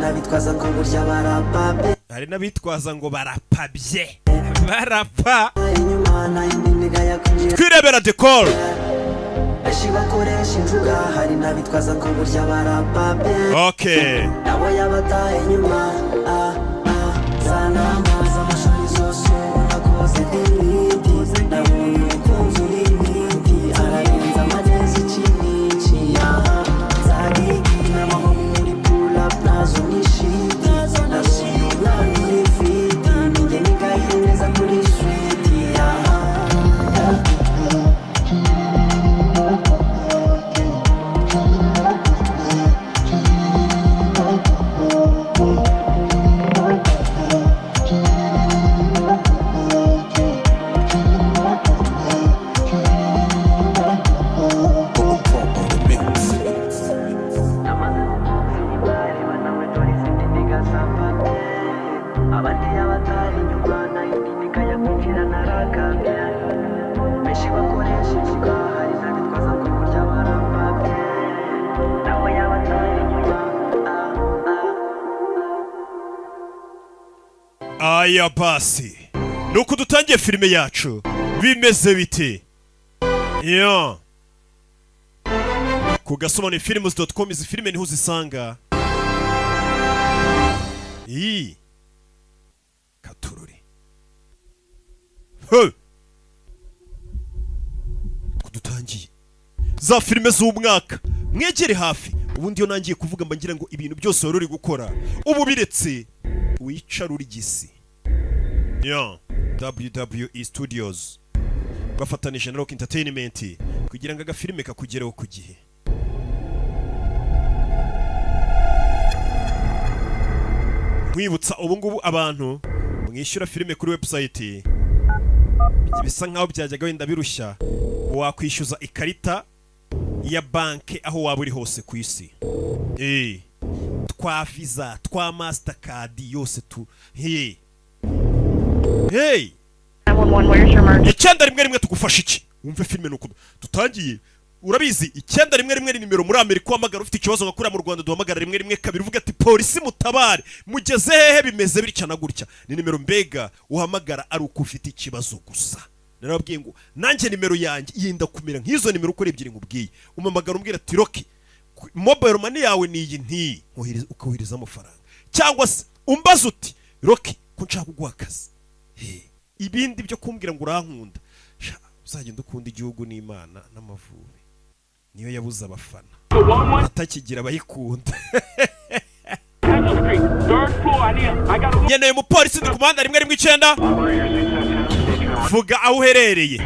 n'abitwaza ngo burya barapabye. Hari n'abitwaza ngo barapabye. Barapa. Kwirebera decor. Bakoresha injuga hari n'abitwaza ngo burya barapabye. Okay. Nabo yabataye inyuma. Sana maza amashuri zose nakoze delete. Nabonye umukunzi uri inkingi ararenza amanezi ikiniki. Zagigi n'amahoro muri pull up nazo nishiti. Nasuye umwana uri fiti. Ninjye nigahindeza kuri switi. Aya basi nuko dutangiye filime yacu bimeze bite ku gasobanuye-films.com izi filime niho uzisanga. Katururi kudutangiye za filime z'umwaka mwegere hafi ubundi yo nangiye kuvuga mba ngira ngo ibintu byose wari uri gukora ubu biretse wicara uri gisi. WWE Studios bafatanije na Rocky Entertainment kugira ngo agafilime kakugereho ku gihe. Mwibutsa ubu ngubu abantu mwishyura filime kuri website bisa nkaho byajyaga wenda birushya wakwishyuza ikarita ya banki aho waba uri hose ku isi. Twa Visa, twa Mastercard yose tu. Icyenda rimwe rimwe tugufasha iki? Wumve filime nuko tutangiye. Urabizi icyenda rimwe rimwe ni nimero muri Amerika wamagara ufite ikibazo ngakura mu Rwanda duhamagara rimwe rimwe kabiri uvuga ati polisi mutabare mugeze hehe bimeze bitya na gutya. Ni nimero mbega uhamagara ari uko ufite ikibazo gusa. Narabwiye ngo nanjye nimero yanjye yinda kumera nk'izo nimero uko ebyiri ngubwiye. Umamagara umbwira ati Rocky mobile money yawe ni iyi nti ukohereza amafaranga cyangwa se umbaza uti Rocky ko nshaka kuguha akazi. Ibindi byo kumbwira ngo urankunda uzagenda ukunda igihugu n'Imana n'Amavubi niyo yabuze abafana atakigira abayikunda. Nyeneye umupolisi ndi ku muhanda rimwe rimwe 9 vuga aho uherereye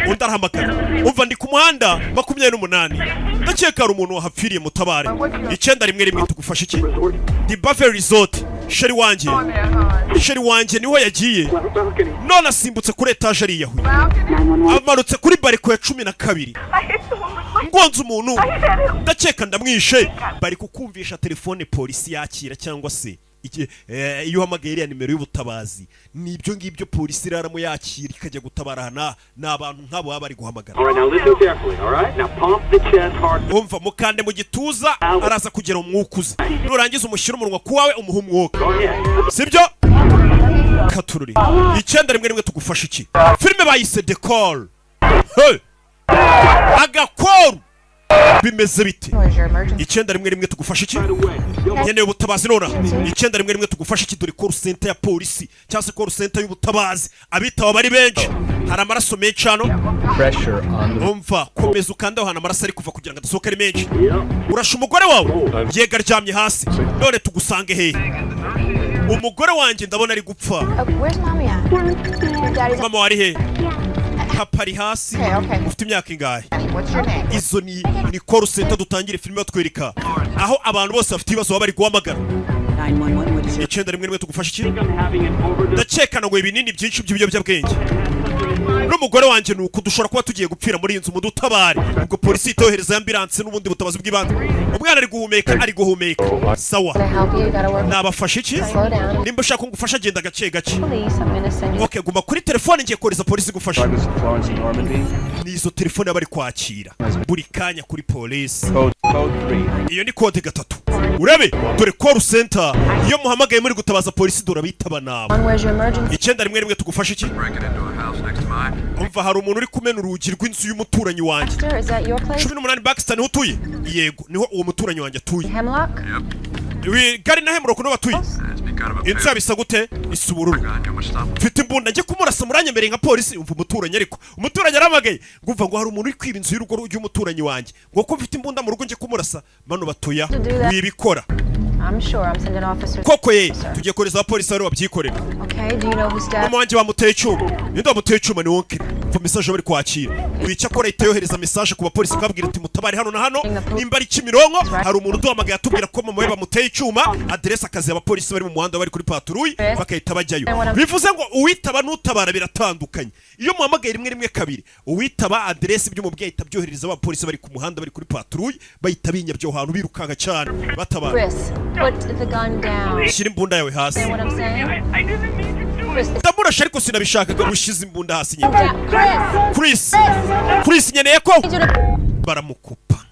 undi arahamagara umva ndi ku muhanda 28 ndakeka ari umuntu wahapfiriye mutabare 9 rimwe rimwe tugufasha iki di Buffalo Resort sheri wanje niho yagiye none asimbutse kuri etage ari yahuye amanutse kuri bariko ya 12 ngonze umuntu ndakeka ndamwishe bari kukumvisha telefone polisi yakira cyangwa se iyo uhamagaye iriya nimero y'ubutabazi nibyo ngibyo polisi iraramo yakira ikajya gutabara n'abantu nk'abo baba bari guhamagara. Umva mukande mu gituza araza kugera umwukuze nurangiza umushyira umunwa kuwawe umuha umwuka sibyo katururi. 9 rimwe rimwe tugufasha iki filime bayise decor agakoru bimeze bite 9 rimwe rimwe tugufasha iki nkeneye ubutabazi nona 9 rimwe rimwe tugufasha iki dore call center ya polisi cyangwa se call center y'ubutabazi abitaba bari benshi hari amaraso menshi hano umva komeza ukanda aho amaraso ari kuva kugira ngo adasohoka ari menshi urasha umugore wawe yega aryamye hasi none tugusange hehe umugore wanjye ndabona ari gupfa mama wari he papa ari hasi ufite imyaka ingahe izo ni call center dutangire filime batwereka aho abantu bose bafite ibibazo baba bari guhamagara 9 rimwe rimwe tugufasha iki ndakeka ngo ibinini byinshi by'ibiyobyabwenge n'umugore wanjye nuko dushobora kuba tugiye gupfira muri iyi nzu mudutabare ubwo polisi itohereza ambulance n'ubundi butabazi bw'ibanze umwana ari guhumeka sawa nabafashe iki nimba ushaka ko ngufasha genda gace gace okay guma kuri telefone ngiye koreza polisi gufasha nizo telefone bari kwakira buri kanya kuri polisi iyo ni code 3 urabe dore call center iyo muhamagaye muri gutabaza polisi dora bitaba nabo 911 tugufasha iki umva hari umuntu uri kumena urugi rw'inzu y'umuturanyi wanjye 18 Baxter niho utuye yego niho uwo muturanyi wanjye atuye gari na Hemrock no batuye inzu yabisa gute isubururu mfite imbunda njye kumurasa muranyemereye nka polisi umva umuturanyi ariko umuturanyi aramagaye ngumva ngo hari umuntu uri kwiba inzu y'urugo y'umuturanyi wanjye ngo ko mfite imbunda mu rugo njye kumurasa bano batuya wibikora koko ye tugiye koreza abapolisi bari babyikorera mama wanjye bamuteye icyuma ninde wamuteye icyuma ni wonke mva message bari kwakira wica ko leta yohereza message ku bapolisi kabwira ati mutabari hano na hano nimba ari Kimironko hari umuntu duhamagaye atubwira ko mama we bamuteye icyuma adresse akazi abapolisi bari mu muhanda bari kuri patrouille bakahita bajyayo bivuze ngo uwitaba n'utabara biratandukanye iyo muhamagaye rimwe kabiri uwitaba adresse by'umubyeyi itabyohereza abapolisi bari ku muhanda bari kuri patrouille bahita binyabyo hantu birukanga cyane batabara shyira imbunda yawe hasi ndamurasha ariko sinabishakaga gushiza imbunda hasi nyine Chris nyeneye ko baramukupa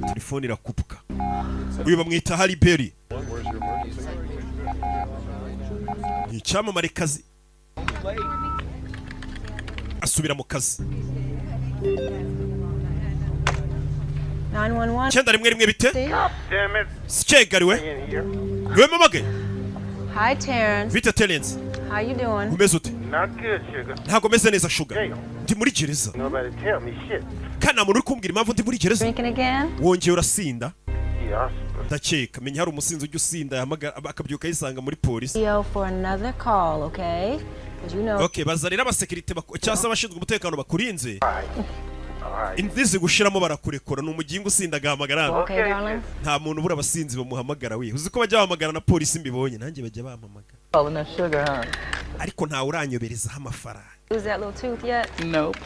telefone irakupka uyu bamwita Harry Berry ni cyamamare kazi asubira mu kazi 911. cyenda rimwe bite sikegariwe niwe mamage Hi Terrence. Vita Terrence. How you doing? Umeze ute? Not good, sugar. Ntago meze neza sugar. Ndi muri gereza. Nobody tell me shit. Kana muntu uri kumbwira impamvu ndi muri gereza? Drinking again? Wongeye urasinda? Yeah. Ndakeka menya hari umusinzi ujya usinda akabyuka yisanga muri polisi. For another call, okay? Cuz you know. Okay, bazarira abasekirite cyangwa abashinzwe umutekano bakurinze. Alright. Indizi gushiramo barakurekora n'umugingo usinda gahamagara. Okay, darling. Nta muntu ubura abasinzi bamuhamagara we. Uzi ko bajya bahamagara na polisi mbibonye nanjye bajya bahamagara. Oh, no sugar, huh? Ariko nta uranyobereza amafaranga. Lose that little tooth yet? Nope.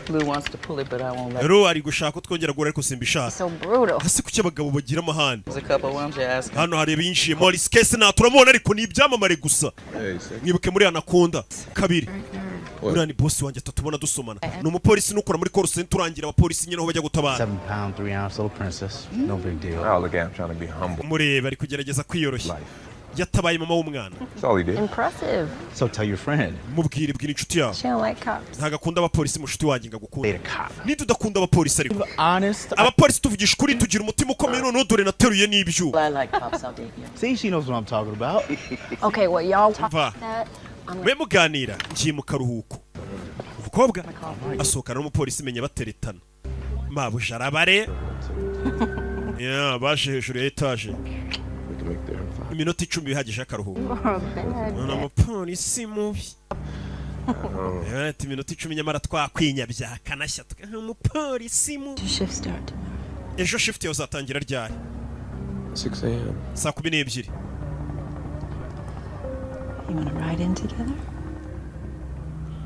Blue wants to pull it, but I won't let Ro ari gushaka twongera gura ariko simbishaka. So brutal. Hasi kuki abagabo bagira amahane. There's a couple ones you ask. Hano hari binshi Morris Case na turamubona ariko ni ibyamamare gusa. Mwibuke muri Anaconda kabiri. Uriya ni boss wanjye tatubona dusomana. Ni umupolisi nukora muri call center urangira abapolisi nyine aho bajya gutabara. 7 pound, 3 ounce little princess. No big deal. Oh, look, I'm trying to be humble. Murebe ari kugerageza kwiyoroshya. Yatabaye mama w'umwana. That's all he did. Impressive. So tell your friend. Mubwire bwira inshuti yawe. She don't like cops. Ntagakunda abapolisi mushuti wanjye ngagukunda. Date a cop. Ni tudakunda abapolisi ariko. Honest. Abapolisi tuvugisha kuri tugira umutima ukomeye none dore nateruye n'ibyo. I like pops out there. See, she knows what I'm talking about. Okay, well y'all talk Va. that. Mwe muganira ngiye mu karuhuko. Umukobwa asohokana n'umupolisi menya bateretana. Mabuja arabare. Yeah, baje hejuru ya etage. Iminota 10 bihagije akaruhuko. None umupolisi mubi. Ati iminota 10 nyamara twakwinyabya kanashya umupolisi mubi. Shift start. Ejo shift yazatangira ryari? 6 a.m. Saa 12. You want to ride in together?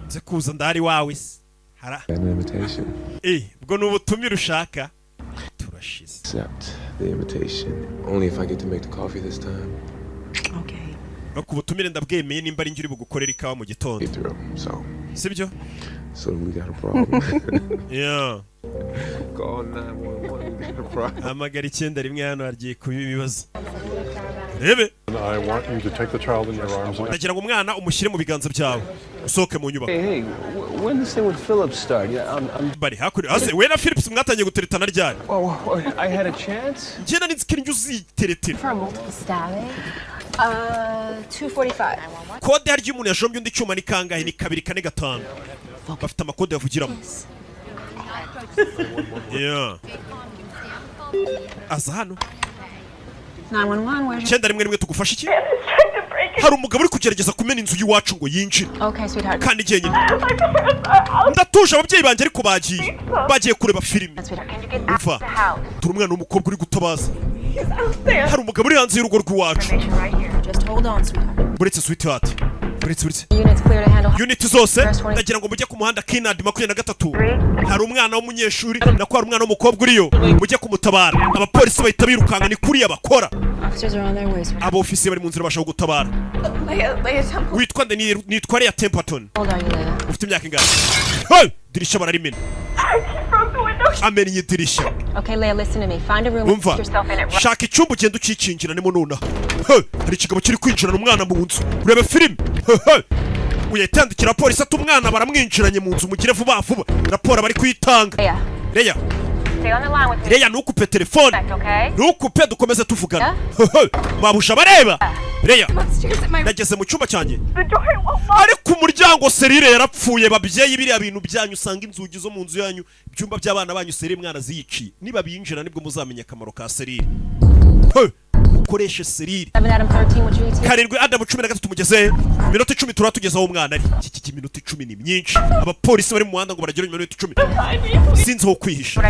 Nze kuza ndari wawe se. Hara. An invitation. Ubwo nubutumire ushaka. Turashize. Accept the invitation. Only if I get to make the coffee this time. Okay. Bakubutumire ndabwemeye nimba ari njuri bugukorera ikawa mu gitondo. Get through. Sibyo? So we got a problem. Yeah. Call 911. We got a problem. Amagara 911 hano hagiye kuba ibibazo. Rebe. I want you to take the child in your arms. Ndagira ngo umwana umushyire mu biganza byawe. Usohoke mu nyubako. Hey, when does with Philip start? Yeah, I'm. Bari hakuri. Ase we na Philips mwatangiye guteretana ryari? Oh, I had a chance. Njye nizikira njye uziteretera. For a multiple stabbing. 245. Kode harya umuntu yajombye undi cyuma ni kangahe ni 2 4 5. Bafite amakode yavugiramo. Yeah. Aza hano. 911, where's your... 911 tugufasha iki? Hari umugabo uri kugerageza kumena inzu y'iwacu ngo yinjire. Okay, sweetheart. Kandi igihe nyine. Ndatuje ababyeyi banjye ariko bagiye kureba filime. Umva. Turi umwana w'umukobwa uri gutabaza. Hari umugabo uri hanze y'urugo rw'iwacu. Just hold on, sweetheart. Buretse sweetheart. Units clear to handle. Unit zose ndagira ngo mujye ku muhanda Kinard 23 hari umwana w'umunyeshuri nako hari umwana w'umukobwa uriyo mujye kumutabara abapolisi bahita birukanga ni kuri abakora Officers are on their way. abo ofisiye bari mu nzira bashaka gutabara witwa nitwa Leah Templeton How old are you, Leah? ufite imyaka ingana hey dirisha bararimena amenya idirisha Okay, Leah, listen to me. Find a room and put yourself in it. shaka icyumba ugenda ukicinjiranemo nona hey hari ikigabo kiri kwinjirana umwana mu nzu urebe filime hey uyatandikira polisi ati umwana baramwinjiranye mu nzu mugire vuba vuba raporo bari kuyitanga Leah Stay on the line with me. Leah nukupe telefone Okay? nukupe dukomeze tuvugana babusha bareba Leah ndageze mu cyumba cyanjye ariko umuryango serire yarapfuye babyeyi biriya bintu byanyu usanga inzugi zo mu nzu yanyu ibyumba by'abana banyu serire mwana ziyiciye niba binjira nibwo muzamenya akamaro ka serire mukoreshe serire karindwi Adam 13 tumugeze minota 10 turatugezaho umwana ari iki minota 10 ni myinshi abapolisi bari mu muhanda ngo baragera minota 10 sinzi ho kwihisha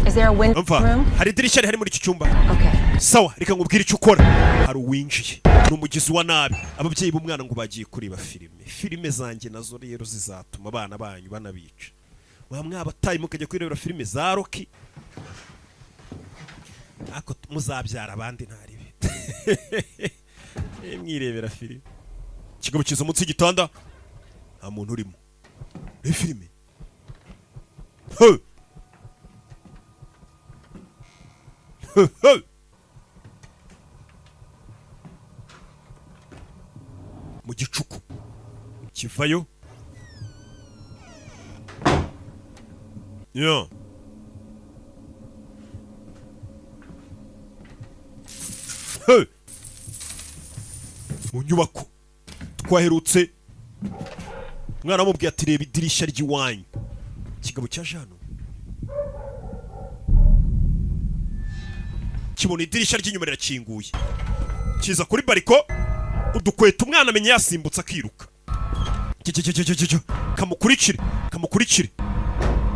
Is there a window room? hari idirishya rihari muri iki cyumba Okay. sawa reka ngubwire icyo ukora hari uwinjiye n'umugizi wa nabi ababyeyi b'umwana ngo bagiye kureba filime zanjye nazo rero zizatuma abana banyu banabica mwabataye mukajya kwirebera filime za Rocky ako muzabyara abandi ntaribe mwirebera filime kigabo kiza munsi y'igitanda nta muntu urimo filime mu gicuku kivayo mu nyubako twaherutse umwana amubwiye ati reba idirishya ry'iwanyu kigabo cya jano kibona idirishya ry'inyuma rirakinguye kiza kuri bariko udukweta umwana amenye yasimbutse akiruka kamukurikire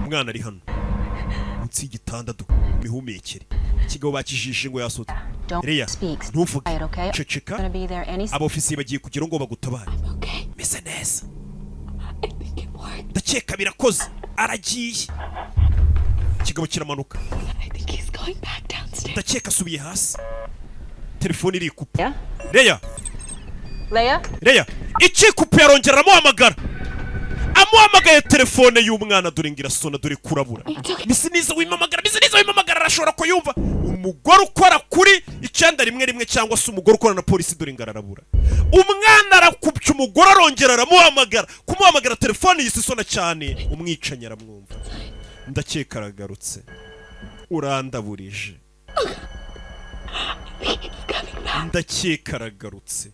umwana ari hano munsi y'igitanda mihumekere kigabo bakijishe ngo yasotse Leah ntuvuge ceceka abofisiye bagiye kugira ngo bagutabare meze neza ndakeka birakoze aragiye kigabo kiramanuka ndakeka asubiye hasi telefone iri kupa Leah ikikupa yarongera amuhamagaye telefone y'umwana dore ngira sona dore kurabura misi niza wimamagara arashobora ko yumva umugore ukora kuri 911 cyangwa se umugore ukora na polisi dore ngararabura umwana arakubye umugore arongera aramuhamagara kumuhamagara telefone yisisona cyane umwicanya aramwumva ndakeka aragarutse urandaburije ndakeka aragarutse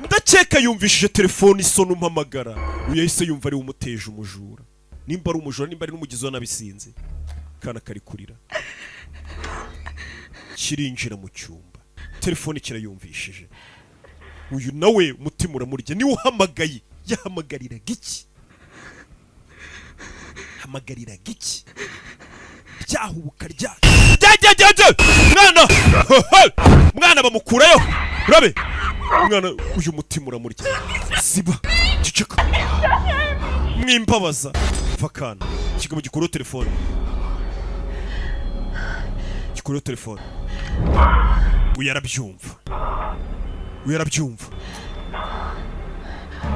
ndakeka yumvishije telefone isona umpamagara uyahise yumva ari umuteje umujura nimba ari umujura nimba ari n'umugizi wa nabisinze kana kari kurira kirinjira mu cyumba telefone kirayumvishije uyu nawe umutima uramurya ni uhamagaye yahamagariraga iki byahubuka rya mwana bamukurayo urabe mwana uyu mutima uramurya siba ciceka mwimbabaza fakana kigabo gikuru telefone uyarabyumva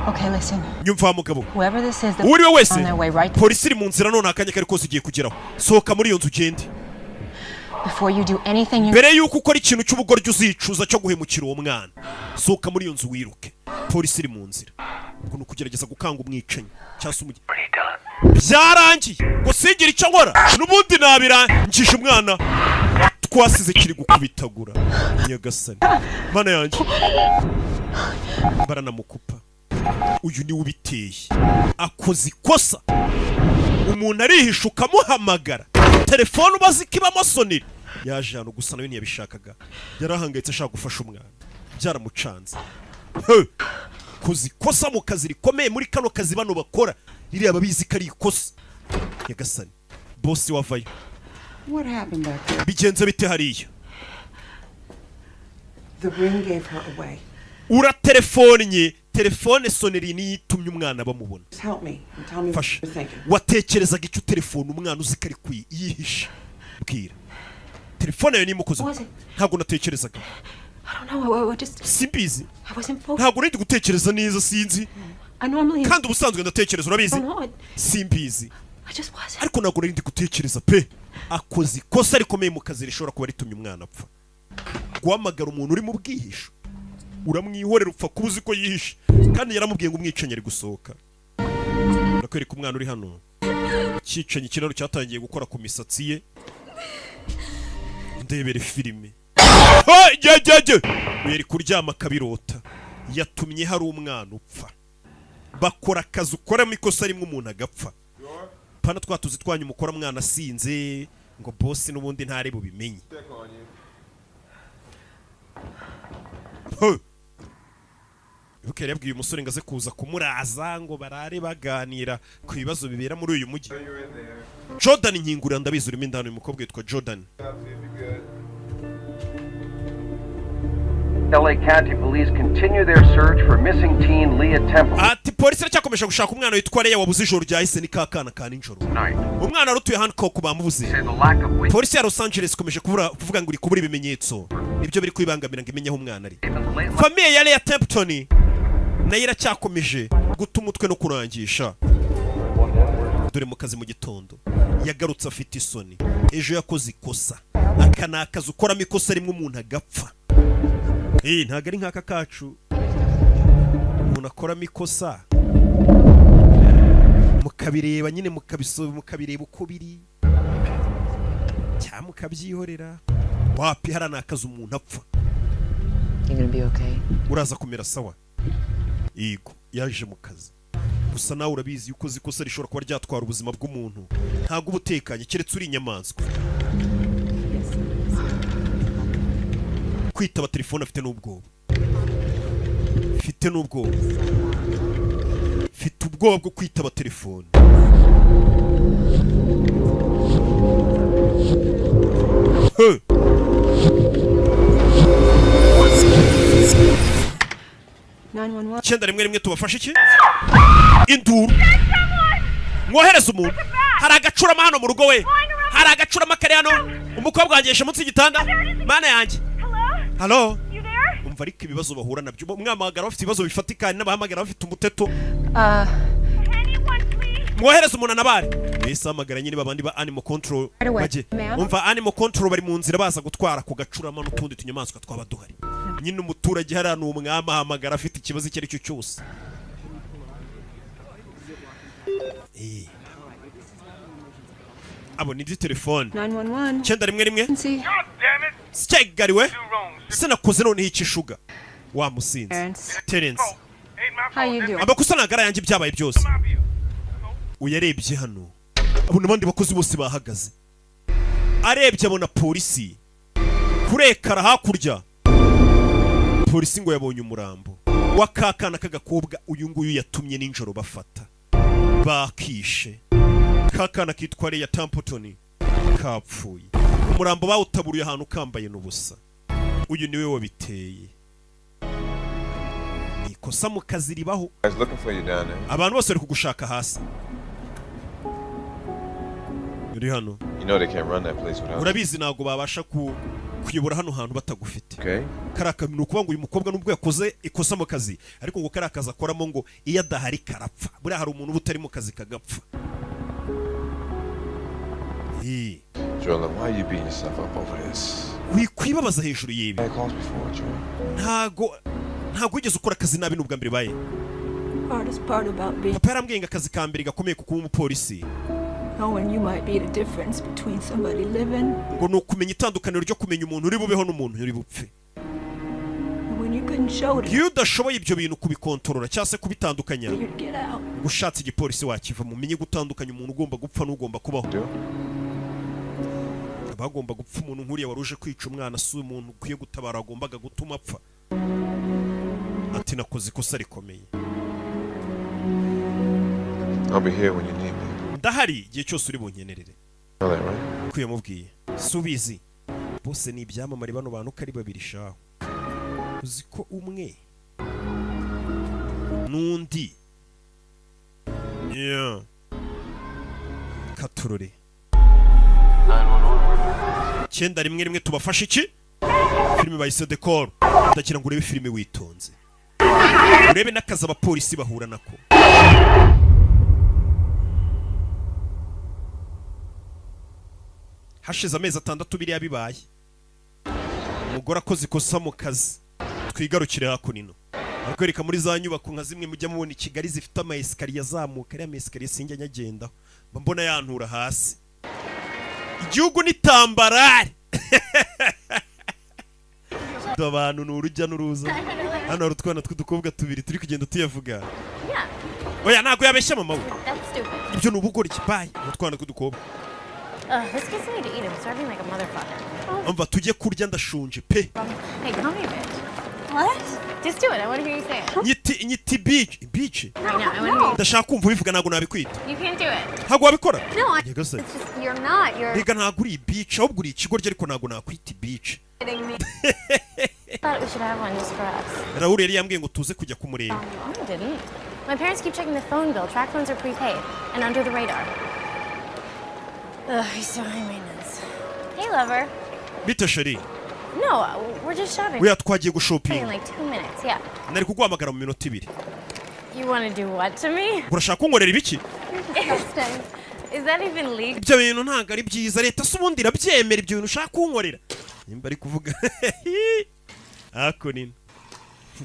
Okay, listen. nyumva mugabo Whoever this is, uri we wese on their way right. polisi iri mu nzira none akanya kari kose ugiye kugeraho sohoka muri iyo nzu ugende Before you do anything, mbere yuko ukora ikintu cy'ubugoryi uzicuza cyo guhemukira uwo mwana sohoka muri iyo nzu wiruke polisi iri mu nzira ngo ni ukugerageza gukanga umwicanyi cyangwa se byarangiye ngo singira icyo nkora n'ubundi nabirangije umwana twasize kiri gukubitagura nyagasani mana yanjye baranamukupa uyu ni ubiteye akoze ikosa umuntu arihisha ukamuhamagara telefone ubazi kibamo sonira yaje hano gusa nawe ntiyabishakaga yarahangayitse ashaka gufasha umwana byaramucanze koze ikosa mu kazi rikomeye muri kano kazi bano bakora ririya babizi ko ari ikosa nyagasani boss wavayo What happened back there? bigenze bite hariya The ring gave her away. uraterefonnye telefone soneri ni itumye umwana bamubona Help me and tell me what fasha you're thinking. watekerezaga icyo telefone umwana uzi ko ari yihisha bwira telefone yawe nimukoze ntabwo natekerezaga I don't know. I just. simbizi I wasn't focused. ntabwo nari gutekereza neza sinzi I normally. kandi ubusanzwe ndatekereza urabizi simbizi ariko ntabwo nari gutekereza pe akoze ikosa rikomeye mu kazi rishobora kuba ritumye umwana apfa guhamagara umuntu uri mu bwihisho uramwihorera upfa kuba uzi ko yihishe kandi yaramubwiye ngo umwicanyi ari gusohoka nakwereka umwana uri hano cyicanyi kiraro cyatangiye gukora ku misatsi ye ndebere filime yari kuryama kabirota yatumye hari umwana upfa bakora akazi ukoramo ikosa rimwe umuntu agapfa pana twatuzi twanyu mukora mwana asinze ngo boss n'ubundi ntare bubimenye Bukere yabwiye umusore ngo aze kuza kumuraza ngo barare baganira ku bibazo bibera muri uyu mujyi Jordan Nkingura ndabizi urimo indano uyu mukobwa yitwa Jordan LA County Police continue their search for missing teen Leah Temple. Ati polisi iracyakomeje gushaka umwana witwa Leah wabuze ijoro ryahise ni kakana ka ninjoro. Umwana arutuye Hancock bamubuze. Polisi ya Los Angeles ikomeje kuvuga ngo iri kubura ibimenyetso. Nibyo biri kwibangamira ngo imenye aho umwana ari. Famille ya Leah Templeton nayo iracyakomeje guta umutwe no kurangisha. Dore mu kazi mu gitondo yagarutse afite isoni. Ejo yakoze ikosa. Akana akazi ukoramo ikosa rimwe umuntu agapfa. Ntago ari nk'aka kacu umuntu akoramo ikosa mukabireba nyine mukabireba uko biri cyangwa mukabyihorera wapi harana akazi umuntu apfa uraza kumera sawa yego yaje mu kazi gusa nawe urabizi yuko uzi ikosa rishobora kuba ryatwara ubuzima bw'umuntu ntago ubutekanye keretse uri inyamaswa kwitaba telefone afite n'ubwoba mfite ubwoba bwo kwitaba telefone icyenda rimwe tubafashe iki induru mwohereza umuntu hari agacurama hano mu rugo we hari agacurama kari hano umukobwa wangeshe munsi y'igitanda mana yanjye Hello? Umva ariko ibibazo bahura nabyo mwamagara bafite ibibazo bifatika n'abahamagara bafite umuteto mwohereza umuntu nabare bese hamagara nyine babandi ba animal control baje umva animal control bari mu nzira baza gutwara ku gacurama n'utundi tunyamaswa twaba duhari nyine umuturage hari hano umwama hamagara afite ikibazo icyo ari cyo cyose abo ni telefone 911 cyenda rimwe Skegariwe sinakoze none ikishuga wa musinzi Terence abakusa nagara yanjye byabaye byose uyarebye hano abo nabandi bakozi bose bahagaze arebye abona polisi kurekara hakurya polisi ngo yabonye umurambo wakakana kagakobwa uyu nguyu yatumye ninjoro bafata bakishe kakana kitwa Leah Templeton kapfuye umurambo bawutaburuye ahantu kambaye n'ubusa uyu niwe wabiteye ikosa mu kazi ribaho abantu bose bari kugushaka hasi uri hano urabizi ntabwo babasha kuyobora hano hantu batagufite karaka ni ukuvuga ngo uyu mukobwa nubwo yakoze ikosa mu kazi ariko ngo kari akazi akoramo ngo iyo adahari karapfa buriya hari umuntu uba utari mu kazi kagapfa Jordan, why are you beating yourself up over this? Wikwibabaza hejuru yebi. Ntago wigeze ukora akazi nabi n'ubwa mbere baye. Papa yarambwiye ngo akazi ka mbere gakomeye kuko umupolisi. Ngo ni ukumenya itandukaniro ryo kumenya umuntu uri bubeho n'umuntu uri bupfe. Iyo udashoboye ibyo bintu kubikontorora cyangwa se kubitandukanya gushatse igipolisi wakiva mumenye gutandukanya umuntu ugomba gupfa n'ugomba kubaho bagomba gupfa umuntu nkuriya waruje kwica umwana si umuntu ukwiye gutabara agombaga gutuma apfa ati nakoze ikosa rikomeye ndahari igihe cyose uri bunkenerere kwiyamubwiye subizi bose ni ibyamamare bano bantu kari babiri shaho uzi ko umwe n'undi katurore 911 tubafashe iki filime bayise Decor ndagira ngo urebe filime witonze urebe n'akazi abapolisi bahura nako hashize amezi 6 biriya bibaye umugore akoze ikosa mu kazi twigarukire hakunino arikwereka muri za nyubako nka zimwe mujya mubona i Kigali zifite ama escalier azamuka ari ama escalier sinjya nyagenda mbona yantura hasi igihugu ni tambarare abantu n'urujya n'uruza hano rutwana tw'udukobwa tubiri turi kugenda tuyavuga oya ntago yabeshya mama we ibyo n'ubugoryi bye rutwana tw'udukobwa This gets me to eat. I'm starving like a motherfucker. Umva tujye kurya ndashonje pe. Hey, call me bitch. What? Just do it. I want to hear you say it. Nyiti beach. Right now, I want to hear you. Ndashaka kumva ubivuga nago nabikwita. You can't do it. Ntago wabikora? No, it's just, you're not. You're Rega ntago uri beach, ahubwo uri ikigoryi ariko nago nakwita beach. kidding me. I thought we should have one just for us. Raul yari yambwiye ngo tuze kujya kumureba. I didn't. My parents keep checking the phone bill. Track phones are prepaid and under the radar. Ugh, he's so high maintenance. Hey, lover. Bita sheri. No, we're just shopping. We twagiye In gushopinga. like 2 minutes, yeah. Nari kuguhamagara mu minota 2. You want to do what to me? Urashaka kunkorera ibiki? Disgusting. Is that even legal? Ibyo bintu ntago ari byiza leta subundi irabyemera ibyo bintu ushaka kunkorera. Nimba ari kuvuga. Ako nini.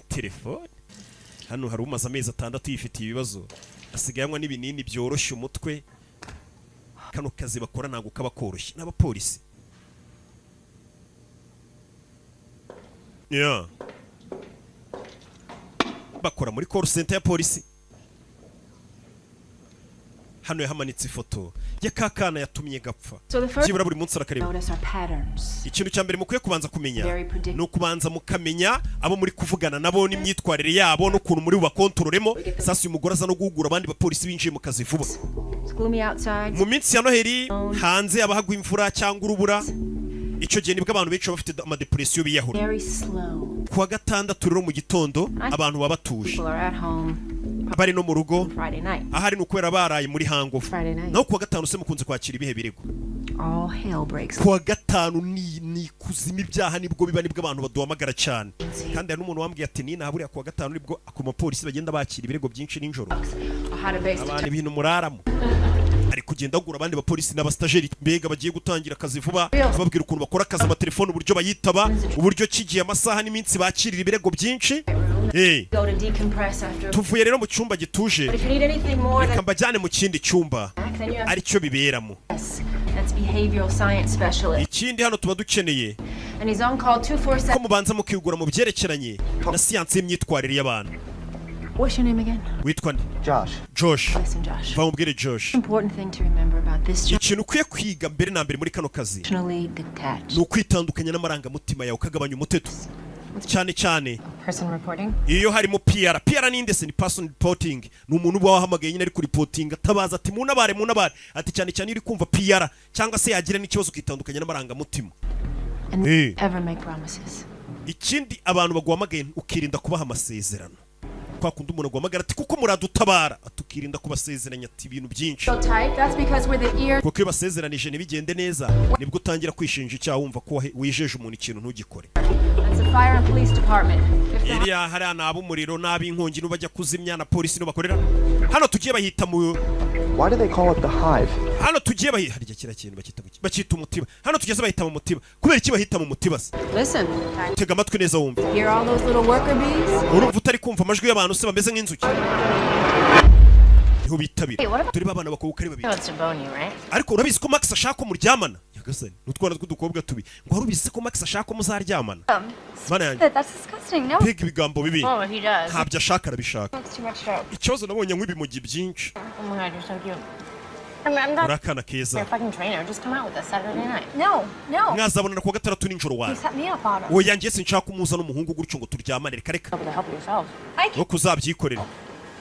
Telefone. Hano hari umaze amezi 6 yifitiye ibibazo. Asigayanywa n'ibinini byoroshye umutwe. Kano kazi bakora ntago kaba koroshye n'abapolisi. Bakora muri call center ya polisi. Hano yahamanitse ifoto ya kakana yatumye gapfa. Byibura buri munsi arakareba. Ikintu cya mbere mukwiye kubanza kumenya no kubanza mukamenya abo muri kuvugana nabo n'imyitwarire yabo no kuntu muri bakontororemo. Sasa uyu mugore aza no guhugura abandi bapolisi binjiye mu kazi vuba. Mu minsi ya Noheri hanze abahagwa imvura cyangwa urubura. Icyo gihe nibwo abantu benshi bafite ama depression biyahura. Kuwa gatandatu rero mu gitondo abantu baba batuje. Bari no mu rugo ahari nukwera baraye muri hangover naho kuwa gatanu se mukunze kwakira ibihe birego kuwa gatanu ni kuzima ibyaha nibwo biba nibwo abantu baduhamagara cyane kandi hari n'umuntu wambwiye ati ni naburiya kuwa gatanu nibwo akoma polisi bagenda bakira ibirego byinshi n'injoro abantu ibintu muraramo ari kugenda agura abandi bapolisi n'abastageri mbega bagiye gutangira akazi vuba babwira ukuntu bakora akazi amatelefone uburyo bayitaba uburyo kigiye amasaha n'iminsi bakirira ibirego byinshi tuvuye rero mu cyumba gituje reka mbajyane mu kindi cyumba aricyo biberamo ikindi hano tuba dukeneye ko mubanza mukigura mu byerekeranye na siyansi y'imyitwarire y'abantu. What's your name again? Witwa nde? Josh. Listen, Josh. Bamubwire Josh. Important thing to remember about this job. Ikintu ukwiye kwiga mbere na mbere muri kano kazi Emotionally detached. ni ukwitandukanya n'amarangamutima yawe ukagabanya umuteto cyane cyane Person reporting. iyo harimo PR ni ndetse ni person reporting ni umuntu uba wahamagaye nyine ari ku reporting atabaza ati munabare ati cyane cyane iri kumva PR cyangwa se yagira n'ikibazo ukitandukanya n'amarangamutima. And ever make promises. Ikindi abantu baguhamagaye ukirinda kubaha amasezerano. Kwa kundi umuntu agwamagara ati kuko muradutabara atukirinda kubasezeranya ati ibintu byinshi kuko iyo basezeranije ntibigende neza nibwo utangira kwishinja icyaha wumva ko wijeje umuntu ikintu ntugikore. Iriya hari anabo umuriro n'ab'inkongi n'ubajya kuzimya na polisi n'ubakorera hano tugiye bahita mu Why do they call it the hive? Hano tugiye bahita harya kira kintu bakita umutiba hano tugeze bahita mu mutiba kubera iki bahita mu mutiba se. Listen. Tega amatwi neza wumva. Hear all those little worker bees? Urumva utari kumva amajwi y'abantu se bameze nk'inzuki. Niho bitabira. Turi babana bakobuka ari babiri. Ariko urabizi ko Max ashaka muryamana. Yagasani. Nutwana tw'udukobwa tubi. Ngo harubizi ko Max ashaka muzaryamana. Bana yanjye. That's disgusting. No. Pega ibigambo bibi. Oh, he does. Ntabyo ashaka arabishaka. Ikibazo nabonye nk'ibimugi byinshi. Oh my God, you're so cute. Urakana keza. You're a fucking trainer. Just come out with us Saturday night. No. Mwazabonana kuwa gatandatu n'ijoro wawe. Set me up on him. Oya njye sinshaka kumuza n'umuhungu gutyo ngo turyamane reka reka. Help yourself. Wo kuzabyikorera.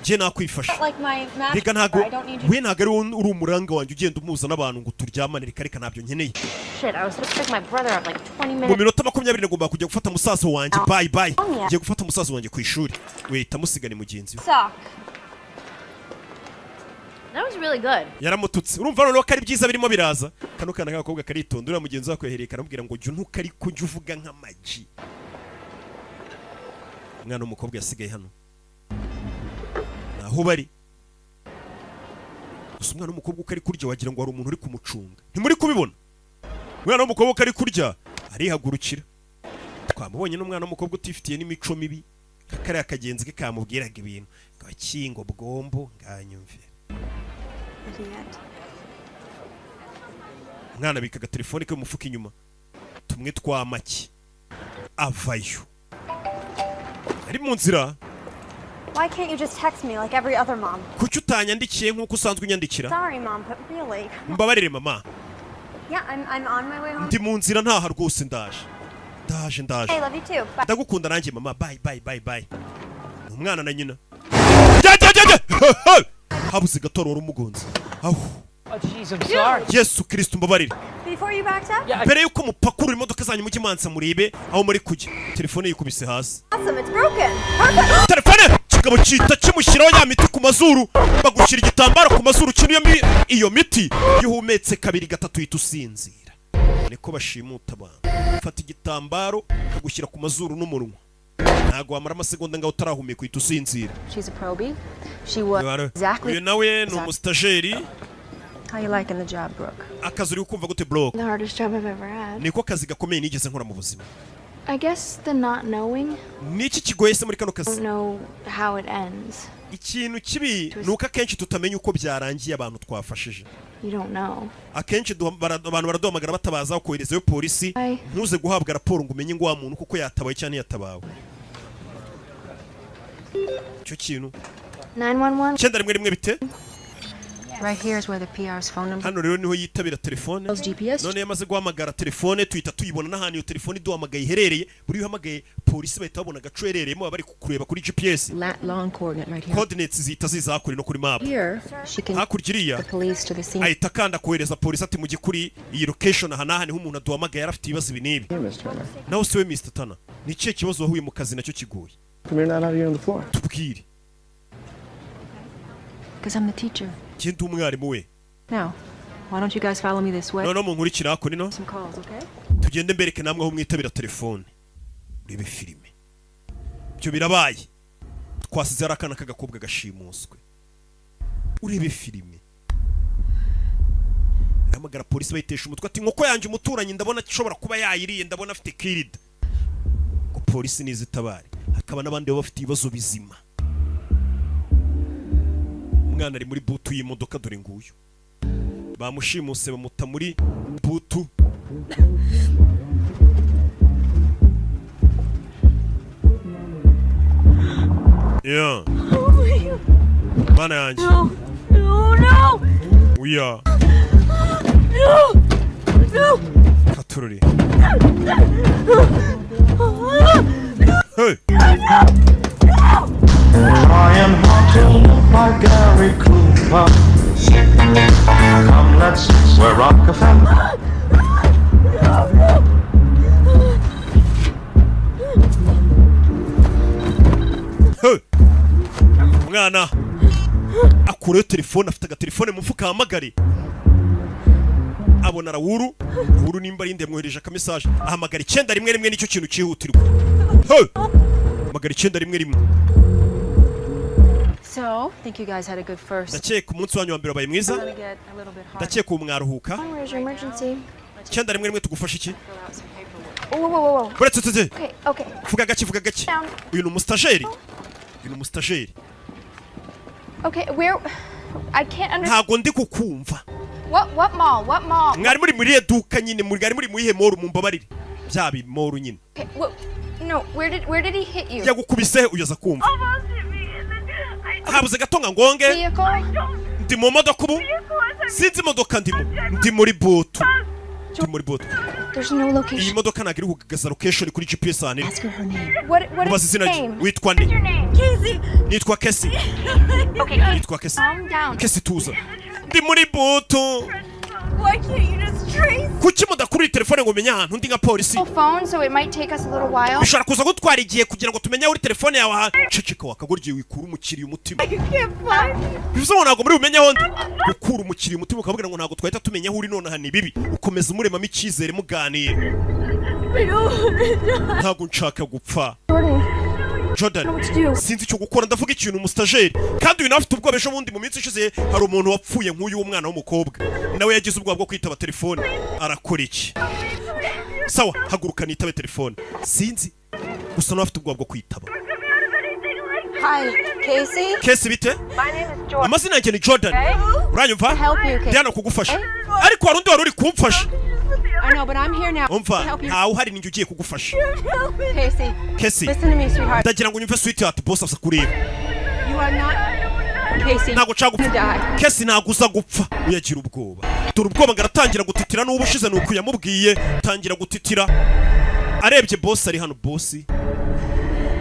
je nakwifasha Like my match. reka ntago I don't need you. we ntago ari uri umuranga wanjye ugenda umuza n'abantu ngo turyamane reka ntabyo nkeneye. Shit, I was supposed to pick my brother up like 20 Mu minutes. minota 20 nagomba kujya gufata musaza wanjye. Bye. Ngiye gufata musaza wanjye ku ishuri. Wita musigane mugenzi we. Suck. That was really good. Yaramututse. Urumva rero ko ari byiza birimo biraza. Kano kana k'agakobwa karitonda ura mugenzi wako yahereye karamubwira ngo jya ntukari ko jya uvuga nk'amaji. Umwana w'umukobwa yasigaye hano. Naho bari. Gusa umwana w'umukobwa uko ari kurya wagira ngo hari umuntu uri kumucunga. Ntimuri kubibona? Umwana w'umukobwa uko ari kurya arihagurukira. Twamubonye n'umwana w'umukobwa utifitiye n'imico mibi. Kakari akagenzi ke kamubwiraga ibintu. Gakingo bwombo nganyumve. Mwana bikaga telefone ke mufuka inyuma. Tumwe twamaki. Avayo. Ari mu nzira. Why can't you just text me like every other mom? Kuki utanyandikiye nkuko usanzwe unyandikira? Sorry, mom, but really. Mbabarire mama. Yeah, I'm on my way home. Ndi mu nzira ntaha rwose ndaje. Hey, love you too. Bye. Ndagukunda nanjye mama. Bye. Umwana na nyina. Habuze gatoro wari umugonzi. Oh, jeez, I'm sorry. Yesu Kristo mbabarire. Before you backed up? Yeah, Mbere yuko mupakura imodoka zanyu mujye mansa muribe aho muri kujya. Telefone yikubise hasi. Awesome, it's broken. Telefone kigabo cita kimushyiraho ya miti ku mazuru. Bagushyira igitambaro ku mazuru kino iyo miti yuhumetse kabiri gatatu yitusinzira. Niko bashimuta abantu. Fata igitambaro bagushyira ku mazuru n'umunwa. Ntago wamara amasegonda ngaho utarahumeka yitusinzira. She's a probie. She was exactly. Uyu nawe ni umustajeri. How you liking the job, Brooke? Akazi uri kumva gute Brooke? The hardest job I've ever had. Niko kazi gakomeye nigeze nkora mu buzima. I guess the not knowing. Niki kigoye se muri kano I don't kazi? know how it ends. Ikintu kibi nuko akenshi tutamenya uko byarangiye abantu twafashije. You don't know. Akenshi abantu baraduhamagara batabaza koherezayo polisi ntuze guhabwa raporo ngo umenye ngo wa muntu kuko yatabaye cyane yatabawe. Cyo kintu 911. cyenda rimwe bite? Right here is where the PR's phone number. Hano rero niho yitabira telefone. None yamaze guhamagara telefone tuhita tuyibona n'ahantu iyo telefone iduhamagaye iherereye. Buri uhamagaye polisi bahita babona agaco herereyemo bari kureba kuri GPS. Long coordinate right here. Coordinates zihita ziza hakuri no kuri map. Here she can Hakurya the police to the scene. ahita kanda kohereza polisi ati mujye kuri iyi location aha naha niho umuntu aduhamagaye yarafite ibibazo binibi. Naho siwe Mr. Tana. Ni cye kibazo wahuye mu kazi nacyo kigoye. Come here, not out here on the floor. Tubwire. Because I'm the teacher. Kintu umwarimu we. Now, why don't you guys follow me this way? No mu nkurikira hako nino. Some calls, okay? Tugende mbereke namwe aho mwitabira telefone. Urebe filime. Byo birabaye. Twasize arakana kagakobwa gashimuswe. Urebe filime. Namagara polisi bayitesha umutwe ati nkoko yanje umuturanyi ndabona kishobora kuba yayiriye ndabona afite kirida. Ko polisi nizitabare. Hakaba nabandi bafite ibibazo bizima. Umwana ari muri butu y'imodoka dore nguyu. Bamushimuse bamuta muri butu. Yeah. Mana yanjye. No. Uya. No. Katururi. Hey. I am haunted by Gary Cooper. Come, let's swear Rockefeller. Hey. Mwana. Akure telefone afite agatelefone mu mufuka hamagare. Abona Rawuru nimba rinde mwohereje aka message ahamagara 911 nicyo kintu cyihutirwa. Hey. Magari 911. So, think you guys had a good first. Ndakeka umunsi wanyu wa mbere wabaye mwiza. Ndakeka umwaruhuka. Where's your emergency? 911 tugufasha iki? Whoa. Buretse tete. Okay. Vuga gake. Uyu ni umustajeri. Okay, where? I can't understand. Ntago ndi kukumva. What mall? Mwari muri eduka nyine mwari muri muyihe mall mumbabarire. Byabi mall nyine. Okay, no, where did he hit you? Yagukubise uyaza kumva. Habuze gatonga ngonge. Vehicle? Ndi mu modoka ubu. Sinzi modoka ndimo. Ndi muri butu. George, muri boat. there's no location. Iyi modoka ntabwo iri kugaragaza location kuri GPS hano. Ask her her name. What Mubaze is izina your rye. name? Witwa nde? Casey. Nitwa Casey. Okay, Nitwa Casey. calm down. Casey tuza. Ndi muri boat. Why can't you just trace Kuki mudakuri telefone ngo menye ahantu ndi nka polisi? phone so it might take us a little while? Bishobora kuza gutwara igihe kugira ngo tumenye uri telefone yawe ahantu. Ceceka wakagorye wikura umukiriye umutima. You can't find me. Bivuze ngo ntabwo muri bumenye aho ndi. Gukura umukiriye umutima ukabwira ngo ntabwo twahita tumenya aho uri none aha ni bibi. Ukomeza umuremamo icyizere muganira. Ntabwo nshaka gupfa. Jordan, sinzi icyo gukora ndavuga ikintu umustajeri kandi uyu nawe afite ubwoba ejo bundi mu minsi ishize hari umuntu wapfuye nk'uyu w'umwana w'umukobwa nawe yagize ubwoba bwo kwitaba telefone arakora iki? Sawa, haguruka nitabe telefone. Sinzi gusa nawe afite ubwoba bwo kwitaba. Hi, Casey. Casey bite? My name is George. Amazina yanjye ni Jordan. Uranyumva? Help you, Casey. Diana kugufasha. Ariko hari undi wari uri kumfasha. I know, but I'm here now. Umva, Help you. ntawe uhari ninjye ugiye kugufasha. Casey, Casey, listen to me, sweetheart. ndagira ngo unyumve sweetheart, boss afisa kureba. You are not. Casey, Ntabwo nshaka you gupfa. die. Casey ntabwo uza gupfa. Uyagira ubwoba. Dore ubwoba ngaratangira gutitira n'ubu ushize nuko yamubwiye tangira gutitira. Arebye boss ari hano boss.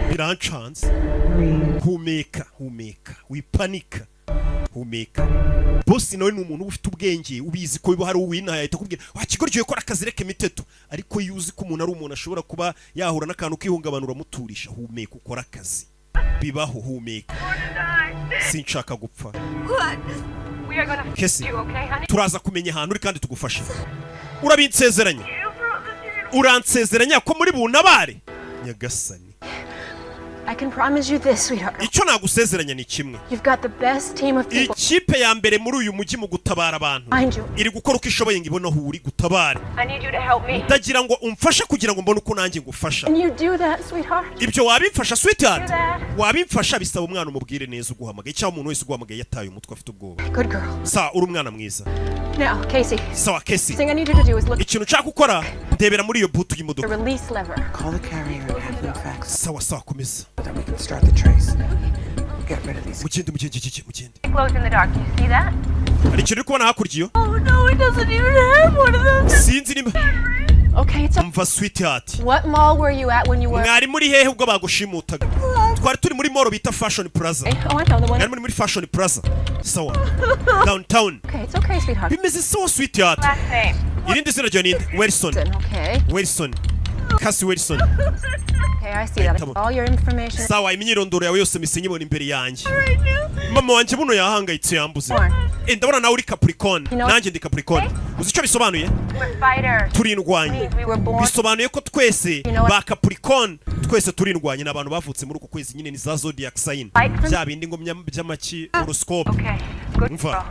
Birancanze. Humeka, humeka, wipanika. Humeka. Boss nawe ni umuntu ufite ubwenge ubizi ko biba hari uwina yahita kubwira wakigoryo gukora akazi reke miteto ariko yuzi ko umuntu ari umuntu ashobora kuba yahura n'akantu kihungabanura muturisha. Humeka ukora akazi. Bibaho, humeka. Sinshaka gupfa. Casey, turaza kumenya ahantu uri kandi tugufasha. Urabinsezeranya? Uransezeranya ko muri buntabare? Nyagasani. I can promise you this, sweetheart. Icyo nagusezeranya ni kimwe. You've got the best team of people. Ikipe ya mbere muri uyu mujyi mu gutabara abantu. Behind you. Iri gukora uko ishoboye ngo ibone aho uri gutabara. I need you to help me. Ndagira ngo umfashe kugira ngo mbone uko nanjye ngufasha. And you do that, sweetheart. Ibyo wabimfasha sweetheart? Do that. Wabimfasha bisaba umwana umubwire neza uguhamagaye cyangwa umuntu wese uguhamagaye yataye umutwe afite ubwoba. Good girl. Sawa, uri umwana mwiza. Now, Casey, Sawa, Casey. the thing I need you to do is look Ikintu nshaka gukora ndebera muri iyo butu at the y'imodoka. release lever. Call the carrier and have them fax Sawa sawa, komeza. so that we can start the trace. Get rid of these. Mugende. Close in the dark. Do you see that? Hari ikintu uri kubona hakurya iyo? Oh no, it doesn't even have one of those. Sinzi niba. Okay, it's Umva sweetheart. What mall were you at when you were? Mwari muri hehe ubwo bagushimutaga? Twari turi muri mall bita Fashion Plaza. Oh, I know the one. Mwari muri Fashion Plaza. Sawa. Downtown. Okay, it's okay, sweetheart. Bimeze sawa sweetheart. Last name. Irindi zina ryo ninde? Wilson. Okay. Wilson. Cassie Wilson. Okay, I see that. Come on. All your information. Sawa, imyirondoro yawe yose misenyibona imbere yanjye. Mama wanje buno yahangayitse yambuze. Ndabona nawe uri Capricorn. Nanjye ndi Capricorn. Uzi icyo bisobanuye? We're fighters. Turindwanye. We were born. Bisobanuye ko twese You know what? ba Capricorn twese turindwanye n'abantu bavutse muri uko kwezi nyine ni za zodiac sign. Bya bindi ngo by'amaki horoscope. Okay. Good Mva. girl.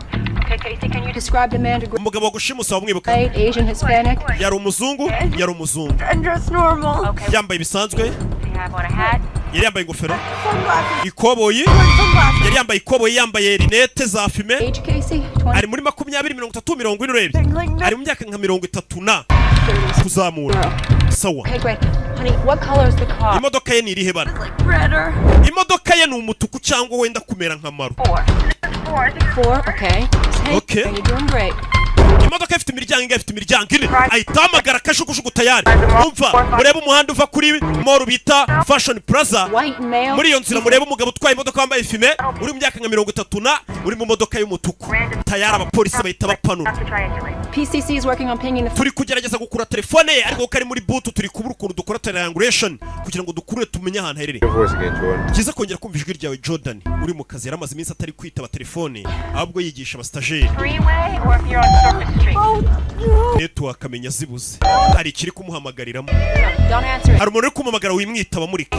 Okay, Casey, can you Describe the man to go Umugabo wagushimusa wamwibuka. white, Asian, Hispanic. Yari umuzungu. and dress normal? Okay. Yambaye bisanzwe. Do you have on a hat? Yari yambaye ingofero. Ikoboyi. Yari yambaye ikoboyi, yambaye rinete za fime. Age, Casey? 20. Ari muri 20, 30, 40 urebye. Ari mu myaka nka 30 na kuzamura. Sawa. Okay, great. Honey, what color is the car? Imodoka ye ni irihe bara? Redder. Imodoka ye ni umutuku cyangwa wenda kumera nka maru. 4, okay. Hey, Okay. you're doing great. Imodoka ifite imiryango ingahe? Ifite imiryango ine. Ahita hamagara kajugujugu tayari. Umva, murebe umuhanda uva kuri mall bita Fashion Plaza. White male. Muri iyo nzira murebe umugabo utwaye imodoka wambaye fime uri mu myaka nka 30 na uri mu modoka y'umutuku. Tayari abapolisi bahita bapanura. PCC is working on pinging the Turi kugerageza gukura telefone ye ariko kari muri butu turi kubura ukuntu dukora triangulation kugira ngo dukurure tumenye ahantu herereye. Your voice again, Jordan. Kiza kongera kumva ijwi ryawe Jordan uri mu kazi yaramaze iminsi atari kwitaba telefone ahubwo yigisha abastajeri. Freeway or if you're on Surface Street? Network akamenya zibuze. Hari ikiri kumuhamagariramo. Don't answer it. Hari umuntu uri kumamagara wimwitaba mureke.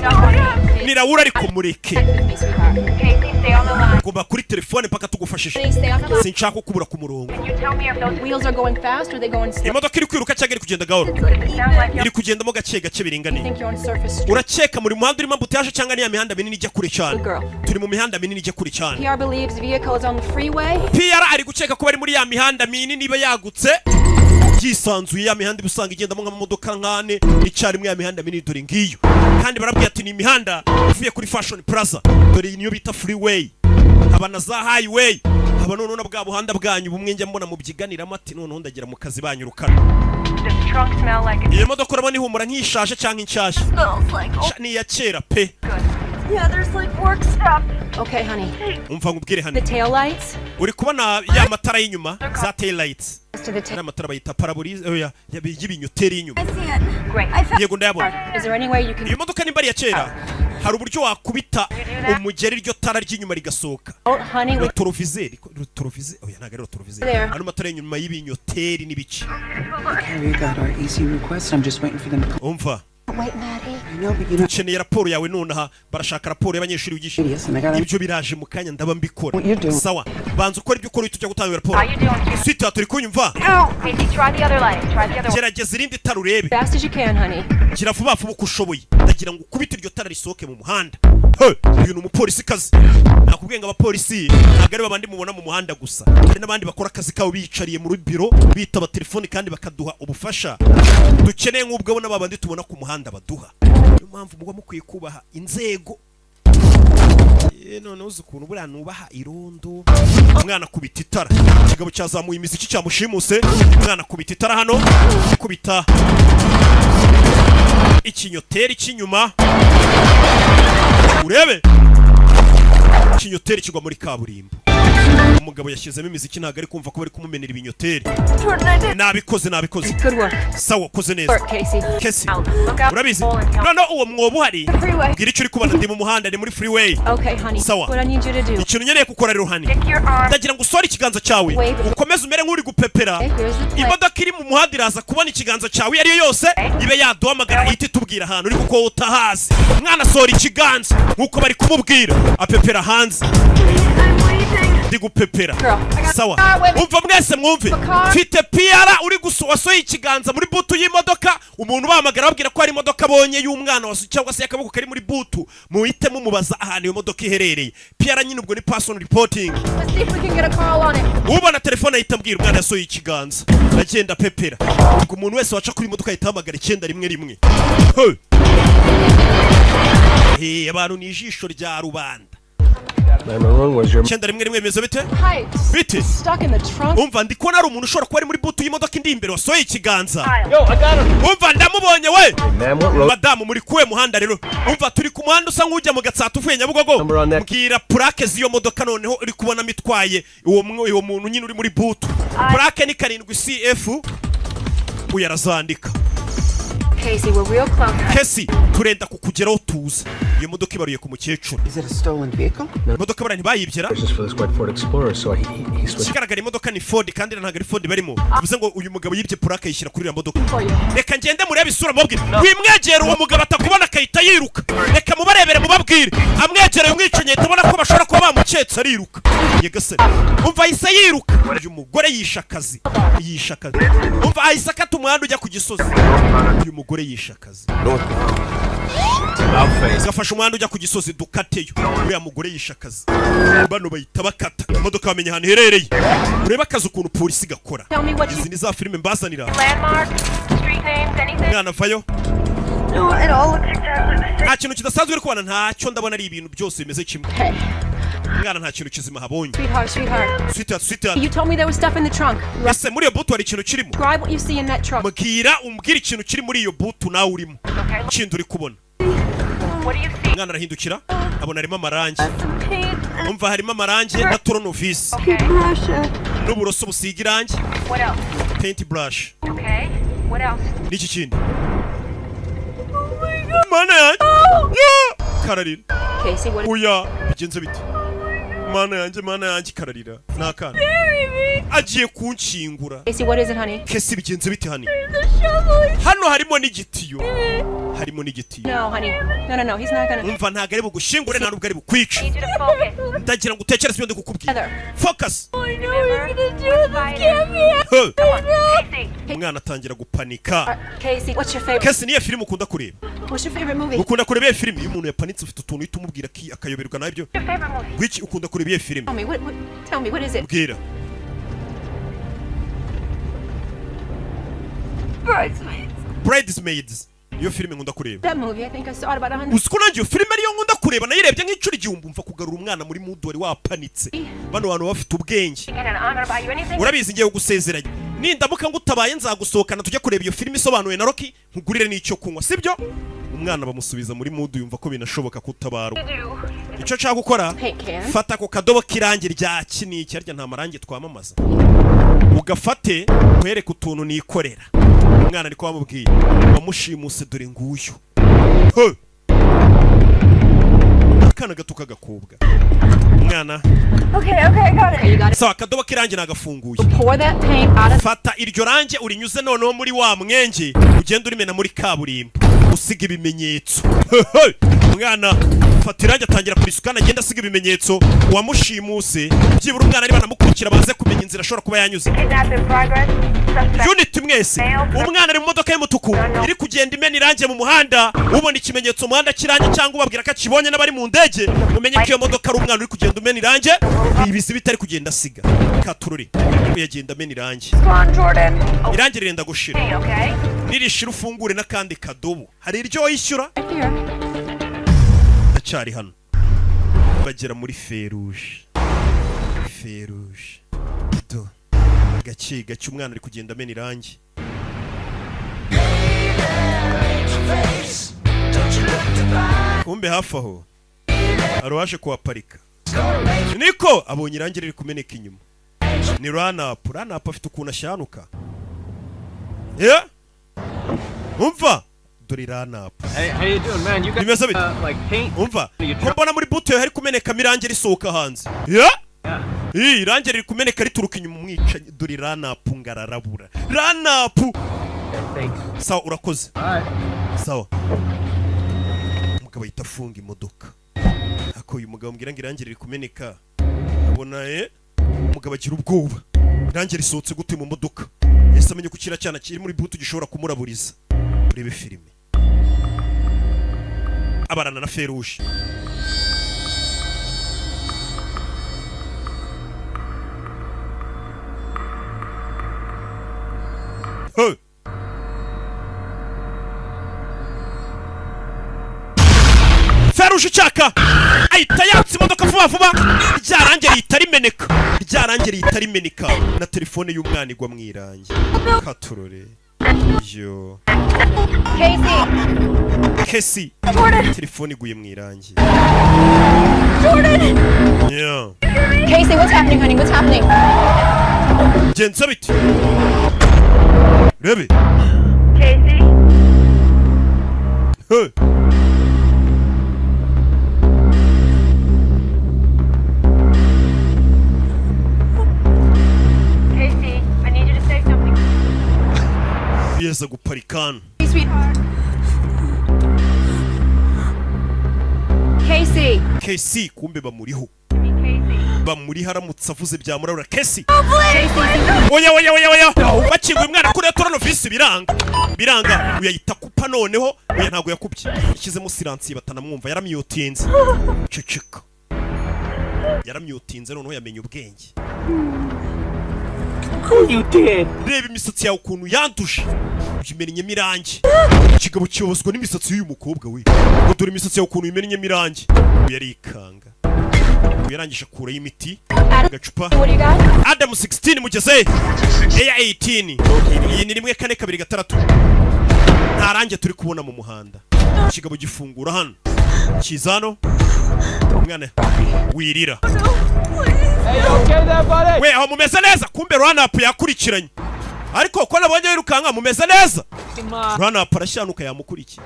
Nirawura ariko mureke. With me, sweetheart. Casey, stay on the line. Kuba kuri telefone paka tugufashije. Please stay on the line. Sinshaka kubura ku murongo. Can you tell me if those Wheels are going fast or they going slow? Imodoka iri kwiruka cyangwa iri kugenda gahoro? sound like you're Iri kugendamo gake I biringaniye. think you're on Surface Street. Urakeka muri muhanda urimo ambutiyaje cyangwa ni ya mihanda minini ijya kure cyane? Good girl. Turi mu mihanda minini ijya kure cyane. PR believes the vehicle is on the freeway. PR ari gukeka ko bari muri ya mihanda minini iba yagutse. Yisanzuye ya mihanda ibusanga igendamo nk'amamodoka nkane icari mu ya mihanda minini dore ngiyo. Kandi barabwiye ati ni imihanda ivuye kuri Fashion Plaza. Dore niyo bita freeway. Abana za highway. hakaba noneho na bwa buhanda bwanyu bumwe njya mbona mubyiganiramo ati noneho ndagira mu kazi banyirukana. Iyo modoka urabona ihumura nk'ishaje cyangwa inshyashya? Ni iya kera pe. Yeah, there's like work stuff. Okay, honey. Umva ngubwire hano. The tail lights? Uri kubona ya matara y'inyuma za tail lights. Ya matara bayita parabolize oya y'ibinyoteri y'inyuma. Great. Yego ndayabona. Is there any way you can? Iyo modoka nimba ari ya kera. Hari uburyo wakubita umugeri ryo tara ry'inyuma rigasohoka. Oh, honey, we Rotorovizeri oya ntago ari rotorovizeri. Hano matara y'inyuma y'ibinyoteri n'ibice. Okay, we got our easy request. I'm just waiting for them to come. Umva. wait, Maddie. I know, but you know. Ukeneye raporo yawe nonaha barashaka raporo y'abanyeshuri ugisha. Ibyo biraje mu kanya ndaba mbikora. Sawa. Banza ukora ibyo ukora tujya gutanga raporo. Sita turi kunyumva. Gerageza irindi tara urebe. Fast as you can, honey. Gira vuba vuba uko ushoboye. Ndagira ngo ukubite iryo tara risohoke mu muhanda. Uyu ni umupolisi kazi. Nakubwiye ngo abapolisi ntabwo ari babandi mubona mu muhanda gusa. Hari n'abandi bakora akazi kabo bicariye mu biro bitaba telefone kandi bakaduha ubufasha. Dukeneye nk'ubwo n'abandi tubona ku muhanda baduha. Niyo mpamvu mugwa mukwiye kubaha inzego. None uzi ukuntu buriya nubaha irondo. Umwana kubita itara. Ikigabo cyazamuye imiziki cyamushimuse. Umwana kubita itara hano. Kubita ikinyoteri cy'inyuma. Urebe. Ikinyoteri kigwa muri kaburimbo. Umugabo yashyizemo imiziki ntago ari kumva ko bari kumumenera ibinyoteri. Nabikoze. Sawa koze neza. Casey. Urabizi? None uwo mwobo hari. Gira icyo uri kubana ndi mu muhanda ni muri freeway. Okay, honey. Sawa. What I need you to do. Ikintu nyeneye gukora rero hani. Ndagira ngo usore ikiganza cyawe. Ukomeze umere nk'uri gupepera. Imodoka iri mu muhanda iraza kubona ikiganza cyawe ari yo yose ibe yaduhamagara ihita itubwira ahantu uri kuko utahazi. Mwana sora ikiganza nkuko bari kumubwira apepera hanze. Ndi gupepera. Sawa. Umva mwese mwumve. Mfite PR uri wasoye ikiganza muri butu y'imodoka. Umuntu bahamagara babwira ko hari imodoka abonye y'umwana waso cyangwa se yakaboko kari muri butu. Muhite mumubaza ahantu iyo modoka iherereye. PR nyine ubwo ni personal reporting. Let's see if we can get a call on it. Ubona telefone ahita ambwira umwana yasoye ikiganza. Agenda pepera. Ubwo umuntu wese waca kuri imodoka ahita hamagara 911. Abantu ni ijisho rya rubanda. Chenda rimwe bimeze bite? Bite? Umva ndi kubona ari umuntu ushobora kuba ari muri butu y'imodoka indi imbere wasoye ikiganza. Umva ndamubonye we. Madamu muri kuwe muhanda rero. Umva turi ku muhanda usa nk'ujya mu Gatsata uvuye Nyabugogo. Mbwira plaque z'iyo modoka noneho uri kubona mitwaye uwo muntu nyine uri muri butu. Plaque ni 7 CF. Uyarazandika. Casey, we're real close. Casey, turenda kukugeraho tuza. Iyo modoka ibaruye ku mukecuru. Is it a stolen vehicle? Modoka barani bayibyera. This is for this white Ford Explorer, so he switched. Kigaragara imodoka ni Ford kandi ntago ari Ford barimo. Bivuze ngo uyu mugabo yibye plaque yishyira kuri iyo modoka. Reka ngende murebe isura mubwire. Wimwegera uwo mugabo atakubona akahita yiruka. Reka mubarebere mubabwire. Amwegereye umwiconye tabona ko bashobora kuba bamuketse ariruka. Yegasere. Umva ahise yiruka. Uyu mugore yishakazi. Umva ahise akata umuhanda ujya ku Gisozi. Uyu mugore yishakazi. Gafasha umuhanda ujya ku Gisozi dukateyo. Uriya mugore yishakazi. Bano bayita bakata. Imodoka bamenye ahantu herereye. Ureba akazi ukuntu polisi gakora. Izi ni za filime mbazanira. Mwana vayo. No, it all looks exactly the same. Nta kintu kidasanzwe uri kubona ntacyo ndabona ari ibintu byose bimeze kimwe. Mwana nta kintu kizima habonye. Sweetheart. You told me there was stuff in the trunk. Ese muri iyo butu hari ikintu kirimo. Describe what you see in that trunk. Umbwira ikintu kiri muri iyo butu nawe urimo. Kindi uri kubona. Mwana arahindukira abona harimo amarangi. Umva harimo amarangi na toronovisi. N'uburoso busiga irangi. Paint brush. Niki kindi? Mana yanjye. Kararira. Casey, what? Uya bigenze bite? Mana yanjye kararira. Nakana. Agiye kunshingura. Casey, what is it, honey? Kesi bigenze bite hani? Hano harimo n'igitiyo. No, honey. No. He's not gonna. Umva ntago ari bugushingure nta nubwo ari bukwica. Ndagira ngo utekereze ibyo ndikukubwira. Focus. Umwana atangira gupanika. Casey, what's your favorite? Kesi niye filime ukunda kureba? What's your favorite movie? Ukunda kureba iyo filime iyo umuntu yapanitse ufite utuntu uhita umubwira ki akayoberwa nabyo. Wiki ukunda kureba iyo filime? Tell me, what is it? Bwira. Bridesmaids. Iyo filime nkunda kureba. That movie, I think I saw it about 100. Uziko nanjye iyo filime ariyo nkunda kureba nayirebye nk'icuri igihumbi mva kugarura umwana muri mood wari wapanitse. Bano bantu bafite ubwenge. Urabizi ngiye gusezeranya. Nindamuka ngutabaye nzagusohokana tujye kureba iyo filime isobanuye na Rocky nkugurire n'icyo kunywa, sibyo? Umwana bamusubiza muri mood yumva ko binashoboka kutabarwa. Icyo nshaka gukora, fata ko kadobo kirangi rya kiniki arya nta marangi twamamaza. Ugafate kwereka utuntu nikorera. Umwana ari kwamubwiye wamushimuse dore nguyu. Akana gato kagakobwa. Umwana. Okay, got it. You got it. Sawa kadobo kirangi nagafunguye. Pour that paint out of. Fata iryo range urinyuze noneho muri wa mwenge ugenda urimena muri kaburimbo. Usiga ibimenyetso. Umwana fata irangi atangira kurisukana agenda asiga ibimenyetso wamushimuse byibura umwana ari banamukurikira baze kumenya inzira ashobora kuba yanyuze. Unit mwese umwana ari mu modoka y'umutuku iri kugenda imena irangi mu muhanda ubona ikimenyetso mu muhanda kirangi cyangwa ubabwira ko akibonye n'abari mu ndege umenye ko iyo modoka ari umwana uri kugenda umena irangi ibizi bitari kugenda asiga katururi yagenda amena irangi irangi rirenda gushira nirishira ufungure n'akandi kadobo hari iryo yishyura cyari hano bagera muri feruje do gake umwana ari kugenda amena irangi kumbe hafi aho aruwaje kuhaparika niko abonye irangi riri kumeneka inyuma ni ranapu afite ukuntu ashyanuka umva dore ranapu. Hey, how you doing, man? You got like paint? Umva, mbona muri buto hari kumeneka mirangi risohoka hanze. Irangi riri kumeneka rituruka inyuma umwicanyi dore ranapu ngararabura. Ranapu. Sawa urakoze. Sawa. Umugabo yitafunga imodoka. Ako uyu mugabo mbwira ngo irangi riri kumeneka. Abona umugabo agira ubwoba. Irangi risohotse gute mu modoka. Yese amenye ko kira cyana kiri muri buto gishobora kumuraburiza. Urebe filime. Abarana na feruje. Feruje chaka ahita yatse imodoka vuba vuba ryarange ritarimeneka na telefone y'umwana igwa mwirange katurore yo Casey telefone iguye mwirange Jordan yeah Casey, what's happening, honey? What's happening? Jensa biti Rebe Casey Hey Yeza guparikana. Sweetheart. Casey, kumbe bamuriho. Bamuri haramutse avuze byamurabura Casey. Oya. Bakinguye umwana kuri Toronto visi biranga. Uyayita kupa noneho, oya ntago yakubye. Ikizemo silence batanamwumva yaramyotinze. Ceceka. Yaramyotinze noneho yamenye ubwenge. You did. Reba imisatsi yawe ukuntu yanduje. Uyimenye mirangi. Ikigabo cyobozwa n'imisatsi y'uyu mukobwa we. Ngo dore imisatsi yawe ukuntu uyimenye mirangi. Yarikanga. Yarangije kura y'imiti. Gacupa. Adam 16 mugeze. Aya 18. Iyi ni rimwe 4 2 6. Ntarange turi kubona mu muhanda. Ikigabo gifungura hano. Kizano. Mwana wirira. We aho mumeze neza kumbe run-up yakurikiranye ariko ko nabonye yirukanka mumeze neza run-up arashyanuka yamukurikiye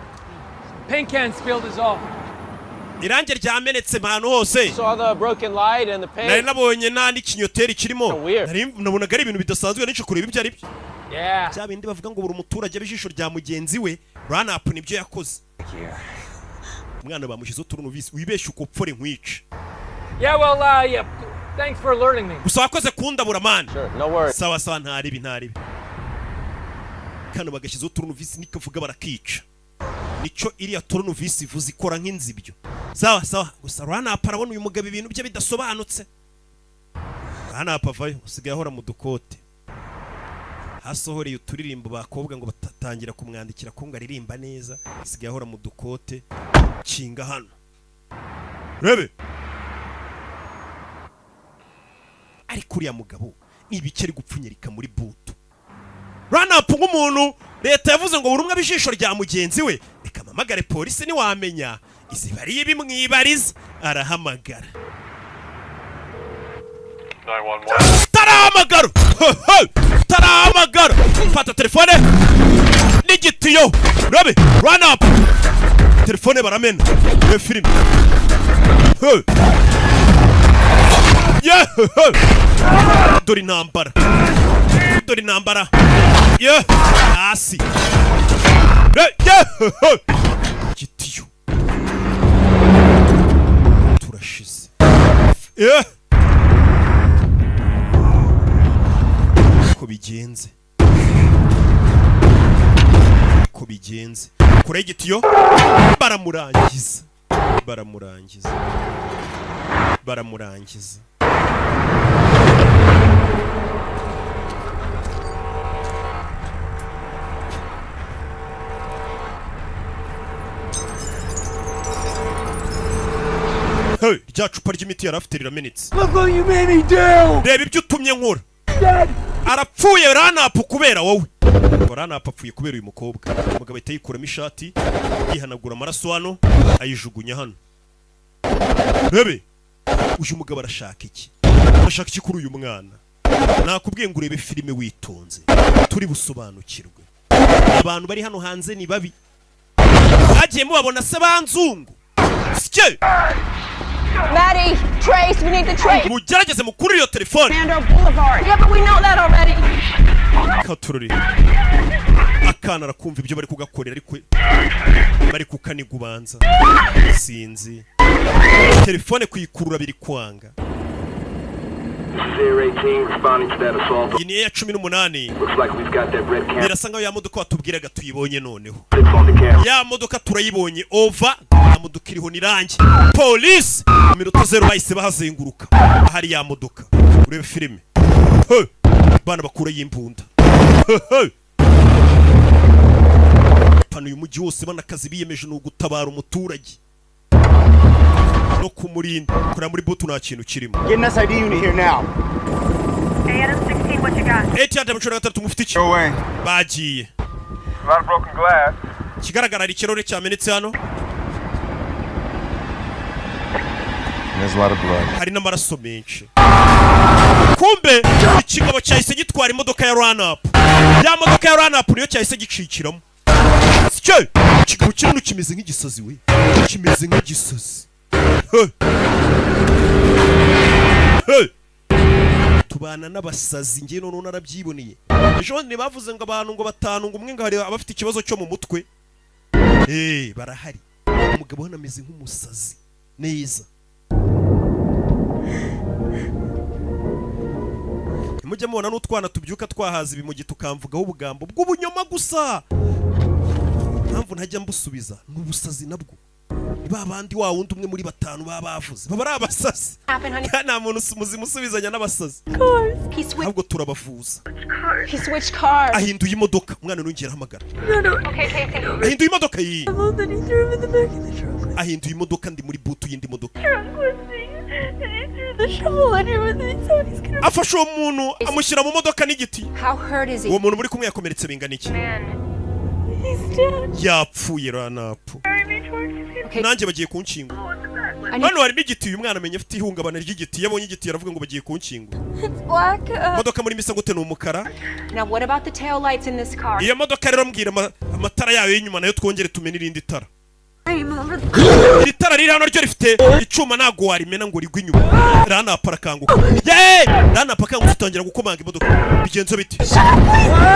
Paint can spilled is all. Irange ryamenetse mahano hose Saw the broken light and the paint. nari nabonye nta n'ikinyoteri kirimo nabonaga ari ibintu bidasanzwe n'icyo kureba ibyo ari byo bya bindi bavuga ngo buri umuturage abijisho rya mugenzi we run-up nibyo yakoze umwana bamushize turunuvisi wibeshye uko pfore nkwica Yeah, well, yeah. Thanks for alerting me. Gusa wakoze kundabura man. Sure, no worries. Sawa ntaribi. Kano bagashizo turunuvisi nikavuga barakica. Nico iriya turunuvisi vuza ikora nk'inzibyo. Sawa. Gusa run-up arabona uyu mugabo ibintu bye bidasobanutse. Run-up avayo usigaye ahora mu dukote. hasohoreye uturirimbo bakobwa ngo batatangira kumwandikira ko ngo aririmba neza, sigaye ahora mu dukote kinga hano. Rebe ariko uriya mugabo nibikeri gupfunyerika muri butu. Run up nk'umuntu leta yavuze ngo buri umwe abijisho rya mugenzi we, reka mamagare polisi ni wamenya izi bari bimwibariza. Arahamagara tarahamagara tarahamagara, fata telefone n'igitiyo. Rebe run up, telefone baramena. Rebe filime dore intambara, dore intambara hasi. Igitiyo turashize. Ko bigenze, ko bigenze kure igitiyo baramurangiza, baramurangiza, baramurangiza. Hey, rya cupa ry'imiti yarafite riramenetse. Look what you made me do! Reba ibyo utumye nkora. Arapfuye ranapu kubera wowe. Ranapu apfuye kubera uyu mukobwa. Umugabo ahita yikuramo ishati, yihanagura amaraso hano, ayijugunya hano. Rebe, uyu mugabo arashaka iki? Arashaka iki kuri uyu mwana? Nakubwiye ngo urebe filime witonze, turi busobanukirwe. Abantu bari hano hanze ni babi. Bagiye mubabona se banzungu. Sike! Maddie, Trace, we need the trace. Mugerageze mukuri iyo telefone. Boulevard. Yeah, but we know that already. Katururi. Akana arakumva ibyo bari kugakorera ariko bari kukanigubanza. Sinzi. Telefone kuyikurura biri kwanga. Iyi ni ya 18. Birasa nkaho ya modoka watubwiraga tuyibonye noneho. Ya modoka turayibonye over. Ya modoka iriho nirangi. Police! Minota 0 bahise bahazenguruka. Ahari ya modoka. Urebe filime. Bana bakura y'imbunda. Pano uyu mujyi wose banakazi biyemeje no gutabara umuturage no kumurinda. Kora muri butu nta kintu kirimo. Get an SID unit here now. Adam 16, what you got? Etiate mucura gatatu mufite iki? Bagiye. A lot of broken glass. Kigaragara ari kirore cyamenetse hano. There's a lot of blood. Hari n'amaraso menshi. Kumbe ikigabo cyahise gitwara imodoka ya run up. Ya modoka ya run up niyo cyahise gicikiramo. Sike! Ikigabo kinini kimeze nk'igisazi we. Kimeze nk'igisazi. Tubana n'abasazi ngiye none narabyiboneye. Ejo ndi bavuze ngo abantu ngo batanu ngo umwe ngo hari abafite ikibazo cyo mu mutwe. Barahari. Umugabo hano ameze nk'umusazi. Neza. Mujye mubona n'utwana tubyuka twahaza ibimugi tukamvugaho ubugambo bw'ubunyoma gusa. Mpamvu ntajya mbusubiza n'ubusazi nabwo. Ba bandi wa wundi umwe muri batanu babavuze. Baba ari abasazi. Nta muntu musubizanya n'abasazi. Ahubwo turabavuza. He switched cars. Ahinduye imodoka. Umwana nongera hamagara. Okay. Ahinduye imodoka yi. Then he threw him in the back of the truck. Ahinduye imodoka ndi muri butu yindi modoka. Afashe uwo muntu amushyira mu modoka n'igiti. How hurt is he? Uwo muntu muri kumwe yakomeretse bingana iki? Yapfuye ranapu. Nanjye bagiye kunshinga. Hano hari n'igiti uyu mwana amenye afite ihungabana ry'igiti. Yabonye igiti yaravuga ngo bagiye kunshinga. Modoka muri misa gute n'umukara. Now what about the tail lights in this car? Iyo modoka rero mbwira amatara yayo y'inyuma nayo twongere tumene irindi tara. Iri tara riri hano ryo rifite icuma ntago warimena ngo rigwe inyuma. Rana parakanguka. Rana pakanguka utangira gukomanga imodoka. Bigenzo biti.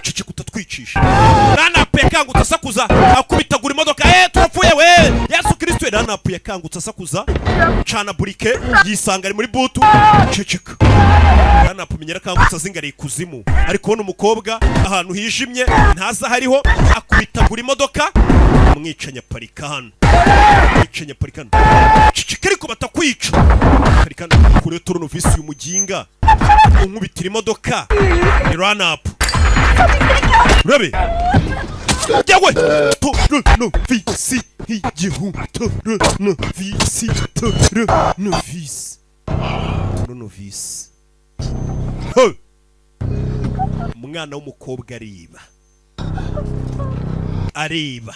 Cici kutatwicisha. Rana pakanguka asakuza akubitagura imodoka. Turapfuye we. Yesu Kristo rana pakanguka asakuza. Cana burike yisanga ari muri butu. Ceceka. Rana pumenyera kangutsa zingari kuzimu. Ari kubona umukobwa ahantu hijimye ntaza hariho akubitagura imodoka. Umwicanya parika hano. Umwicanya parika hano. Ceceka ariko batakwica. Parika kure toronovisi y'umuginga. Unkubitira imodoka. Ni run up. Urabe yawe turunuvisi igihu turunuvisi turunuvisi umwana w'umukobwa areba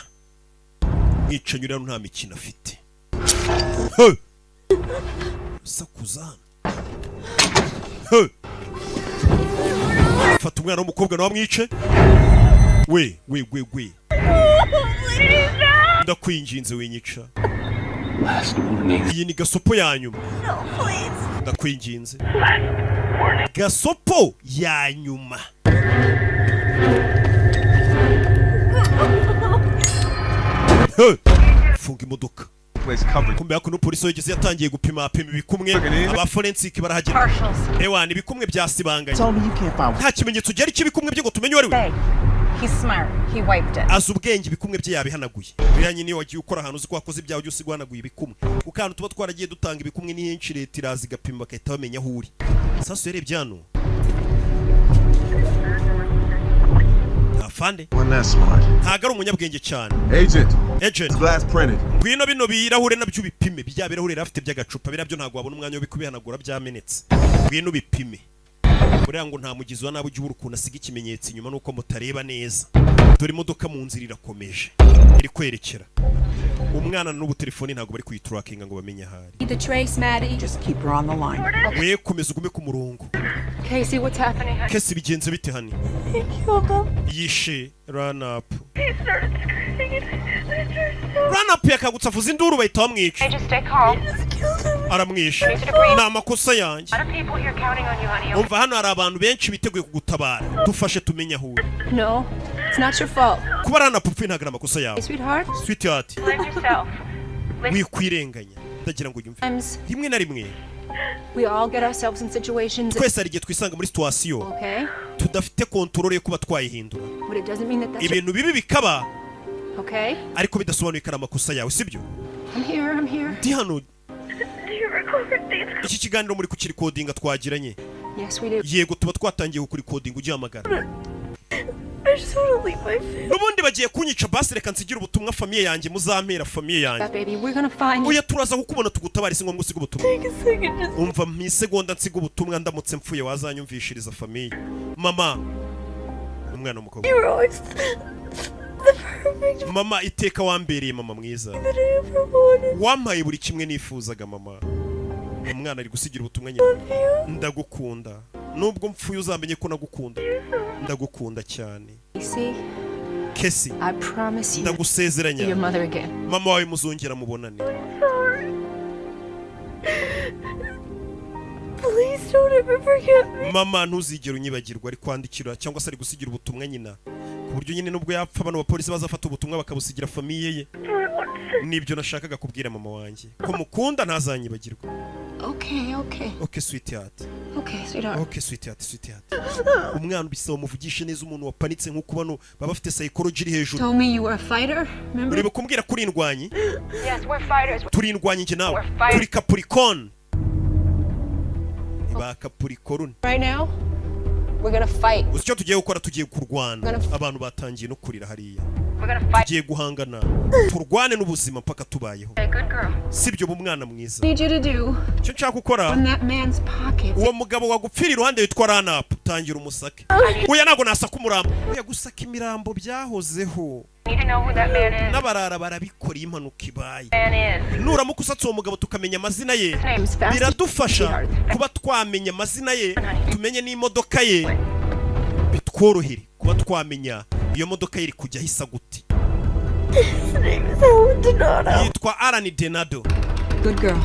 mwicanyura nta mikino afite sakuzana fata umwana w'umukobwa nawe mwice we ndakwinginze winyica iyi ni gasopo ya nyuma ndakwinginze gasopo ya nyuma funga imodoka kumbe hakuno polisi yageze yatangiye gupima ibikumwe aba forensic barahagera ewana ibikumwe byasibanganye nta kimenyetso gihari cy'ibikumwe byo ngo tumenye uwari we He's smart. He wiped it. azi ubwenge ibikumwe bye yabihanaguye biranye niyo wagiye ukora ahantu uzi ko wakoze ibyawe byose guhanaguye ibikumwe ukantu tuba twaragiye dutanga ibikumwe n'inshi leta irazi igapima bakahita bamenya aho uri sasa yarebye hano afande ntago ari umunyabwenge cyane agent glass printed. ngwino bino birahure nabyo bipime bya birahure rafite by'agacupa birabyo ntago wabona umwanya wo bikubihanagura byamenetse ngwino bipime buriya ngo nta mugizi wa nabi ujya ukuntu asiga ikimenyetso inyuma nuko mutareba neza dore imodoka mu nzira irakomeje iri kwerekera umwana n'ubu telefone ntago bari kuyiturakinga ngo bamenye ahari The trace, Maddie. Just keep her on the line. we komeza ugume ku murongo Casey, what's happening? kesi bigenze bite hani yishe run up run up yakagutsa vuza induru bahita bamwica Just stay calm. aramwisha ni amakosa yanjye umva hano hari abantu benshi biteguye kugutabara dufashe tumenye aho uri No, it's not your fault. kuba run up upfuye ntabwo ari amakosa yawe Sweetheart. sweetheart Blame yourself. wikwirenganya ndagira ngo yumve rimwe na rimwe We all get ourselves in situations. twese hari igihe twisanga muri situwasiyo Okay. tudafite kontorore yo kuba twayihindura But it doesn't mean that that's ibintu bibi bikaba okay. ariko bidasobanuye ko ari amakosa yawe sibyo I'm here. ndi hano iki kiganiro muri kukirikodinga twagiranye Yes, we did. yego tuba twatangiye kukurikodinga ugihamagara n'ubundi bagiye kunyica basi reka nsigira ubutumwa famiye yanjye muzampera famiye yanjye Baby, we're gonna find uya turaza kukubona tugutabara si ngombwa usiga ubutumwa umva mpisegonda nsiga ubutumwa ndamutse mpfuye wazanyumvishiriza famiye mama umwana w'umukobwa mama iteka wambereye mama mwiza wampaye buri kimwe nifuzaga mama umwana ari gusigira ubutumwa nyine ndagukunda nubwo mpfuye uzamenye ko nagukunda ndagukunda cyane Kesi I promise you ndagusezeranya your mother again. mama wawe muzongera mubonane Please don't ever forget me. mama ntuzigere unyibagirwa ari kwandikira cyangwa se ari gusigira ubutumwa nyina ku buryo nyine nubwo yapfa abantu bapolisi bazafata ubutumwa bakabusigira famiye ye nibyo nashakaga kubwira mama wanjye ko mukunda ntazanyibagirwa okay sweetheart umwana ubisaba umuvugishe neza umuntu wapanitse nk'uko bano baba bafite psychology iri hejuru Told me you were a fighter, remember? urebe kumbwira kuri indwanyi Yes, we're fighters. turi indwanyi njye nawe turi Capricorn ba Capricorn Right now, we're gonna fight. uzi icyo tugiye gukora tugiye kurwana abantu batangiye no kurira hariya tugiye guhangana turwane n'ubuzima mpaka tubayeho sibyo bumwana mwiza Need you to do icyo nshaka gukora in that man's pocket. uwo mugabo wagupfira iruhande witwa Ranap tangira umusake uya nago nasaka umurambo uya gusaka imirambo byahozeho n'abarara barabikora impanuka ibaye nuramuka usatse uwo mugabo tukamenya amazina ye biradufasha kuba twamenya amazina ye tumenye n'imodoka ye bitworohere kuba twamenya iyo modoka iri kujya hisa gute yitwa Alan Denado. Good girl.